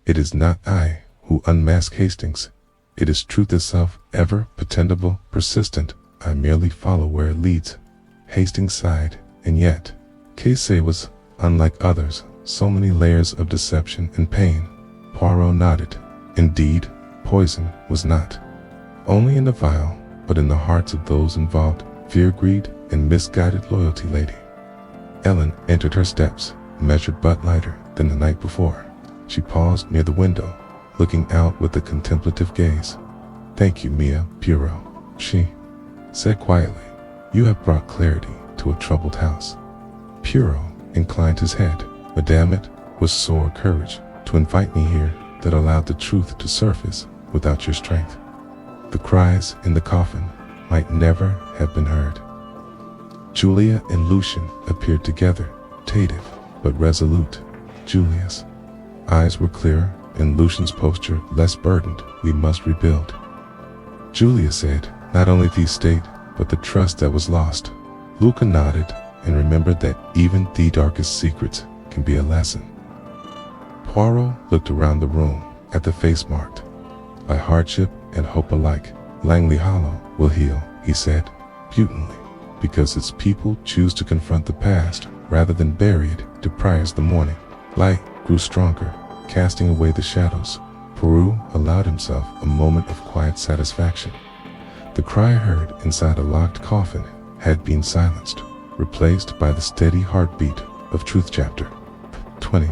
It is not I who unmask Hastings. It is truth itself, ever potential, persistent. I merely follow where it leads. Hastings sighed, and yet, Casey was unlike others, so many layers of deception and pain. Poirot nodded. Indeed, poison was not only in the vial, but in the hearts of those involved. Fear, greed, and misguided loyalty, lady. Ellen entered her steps, measured but lighter than the night before. She paused near the window, looking out with a contemplative gaze. "Thank you, Mia Poirot," she said quietly. "You have brought clarity to a troubled house." Poirot inclined his head. "Madame, it was sore courage to invite me here that allowed the truth to surface without your strength. The cries in the coffin might never have been heard." Julia and Lucian appeared together, tentative but resolute. Julia's eyes were clearer and Lucian's posture less burdened. "We must rebuild," Julia said. "Not only the estate, but the trust that was lost." Luca nodded and remembered that even the darkest secrets can be a lesson. Poirot looked around the room at the face marked by hardship and hope alike. "Langley Hollow will heal," he said, buoyantly, "because its people choose to confront the past rather than bury it to priors the morning." Light grew stronger, casting away the shadows. Poirot allowed himself a moment of quiet satisfaction. The cry heard inside a locked coffin had been silenced, replaced by the steady heartbeat of Truth. Chapter 20.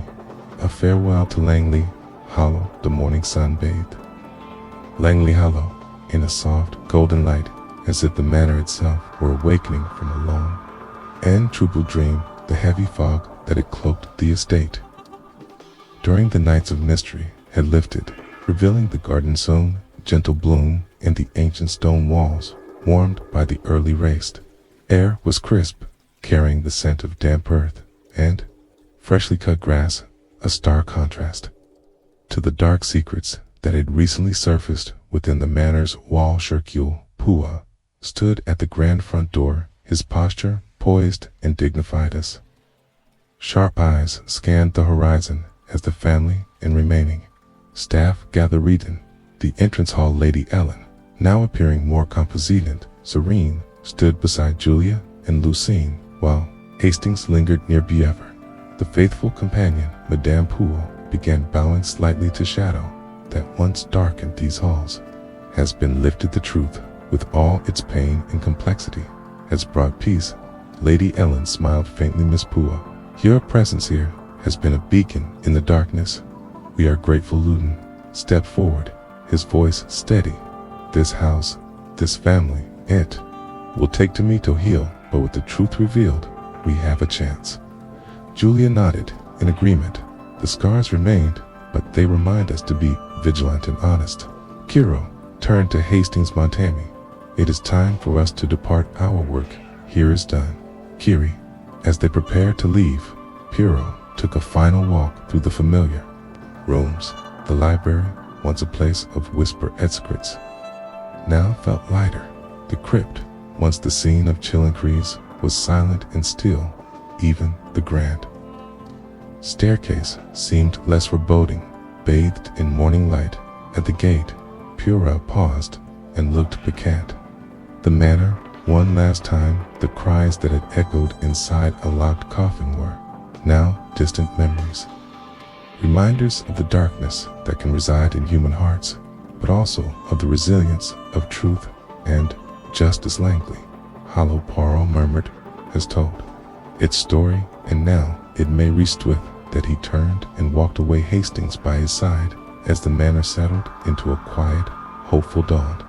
A farewell to Langley Hollow. The morning sun bathed Langley Hollow in a soft golden light, as if the manor itself were awakening from a long and troubled dream. The heavy fog that had cloaked the estate during the nights of mystery had lifted, revealing the garden's own gentle bloom and the ancient stone walls warmed by the early race. Air was crisp, carrying the scent of damp earth and freshly cut grass, a stark contrast to the dark secrets that had recently surfaced within the manor's wall. Hercule Poirot stood at the grand front door, his posture poised and dignified as sharp eyes scanned the horizon as the family and remaining staff gathered in the entrance hall. Lady Ellen, now appearing more composite and serene, stood beside Julia and Lucine, while Hastings lingered near Biever. The faithful companion, Madame Poole, began bowing slightly to shadow that once darkened these halls. "Has been lifted. The truth, with all its pain and complexity, has brought peace." Lady Ellen smiled faintly. "Miss Poole, your presence here has been a beacon in the darkness. We are grateful." Luton stepped forward, his voice steady. "This house, this family, it will take to me to heal, but with the truth revealed, we have a chance." Julia nodded in agreement. "The scars remained, but they remind us to be vigilant and honest." Poirot turned to Hastings. "Montaigne, it is time for us to depart. Our work here is done." Kiri, as they prepared to leave, Poirot took a final walk through the familiar rooms. The library, once a place of whispered secrets, now felt lighter. The crypt, once the scene of chill increase, was silent and still. Even the grand staircase seemed less foreboding, bathed in morning light. At the gate, Poirot paused and looked piquant. The manor, one last time, the cries that had echoed inside a locked coffin were now distant memories, reminders of the darkness that can reside in human hearts, but also of the resilience of truth and justice. Langley Hollow, Poirot murmured, has told its story, and now it may rest with that. He turned and walked away, Hastings by his side, as the manor settled into a quiet, hopeful dawn.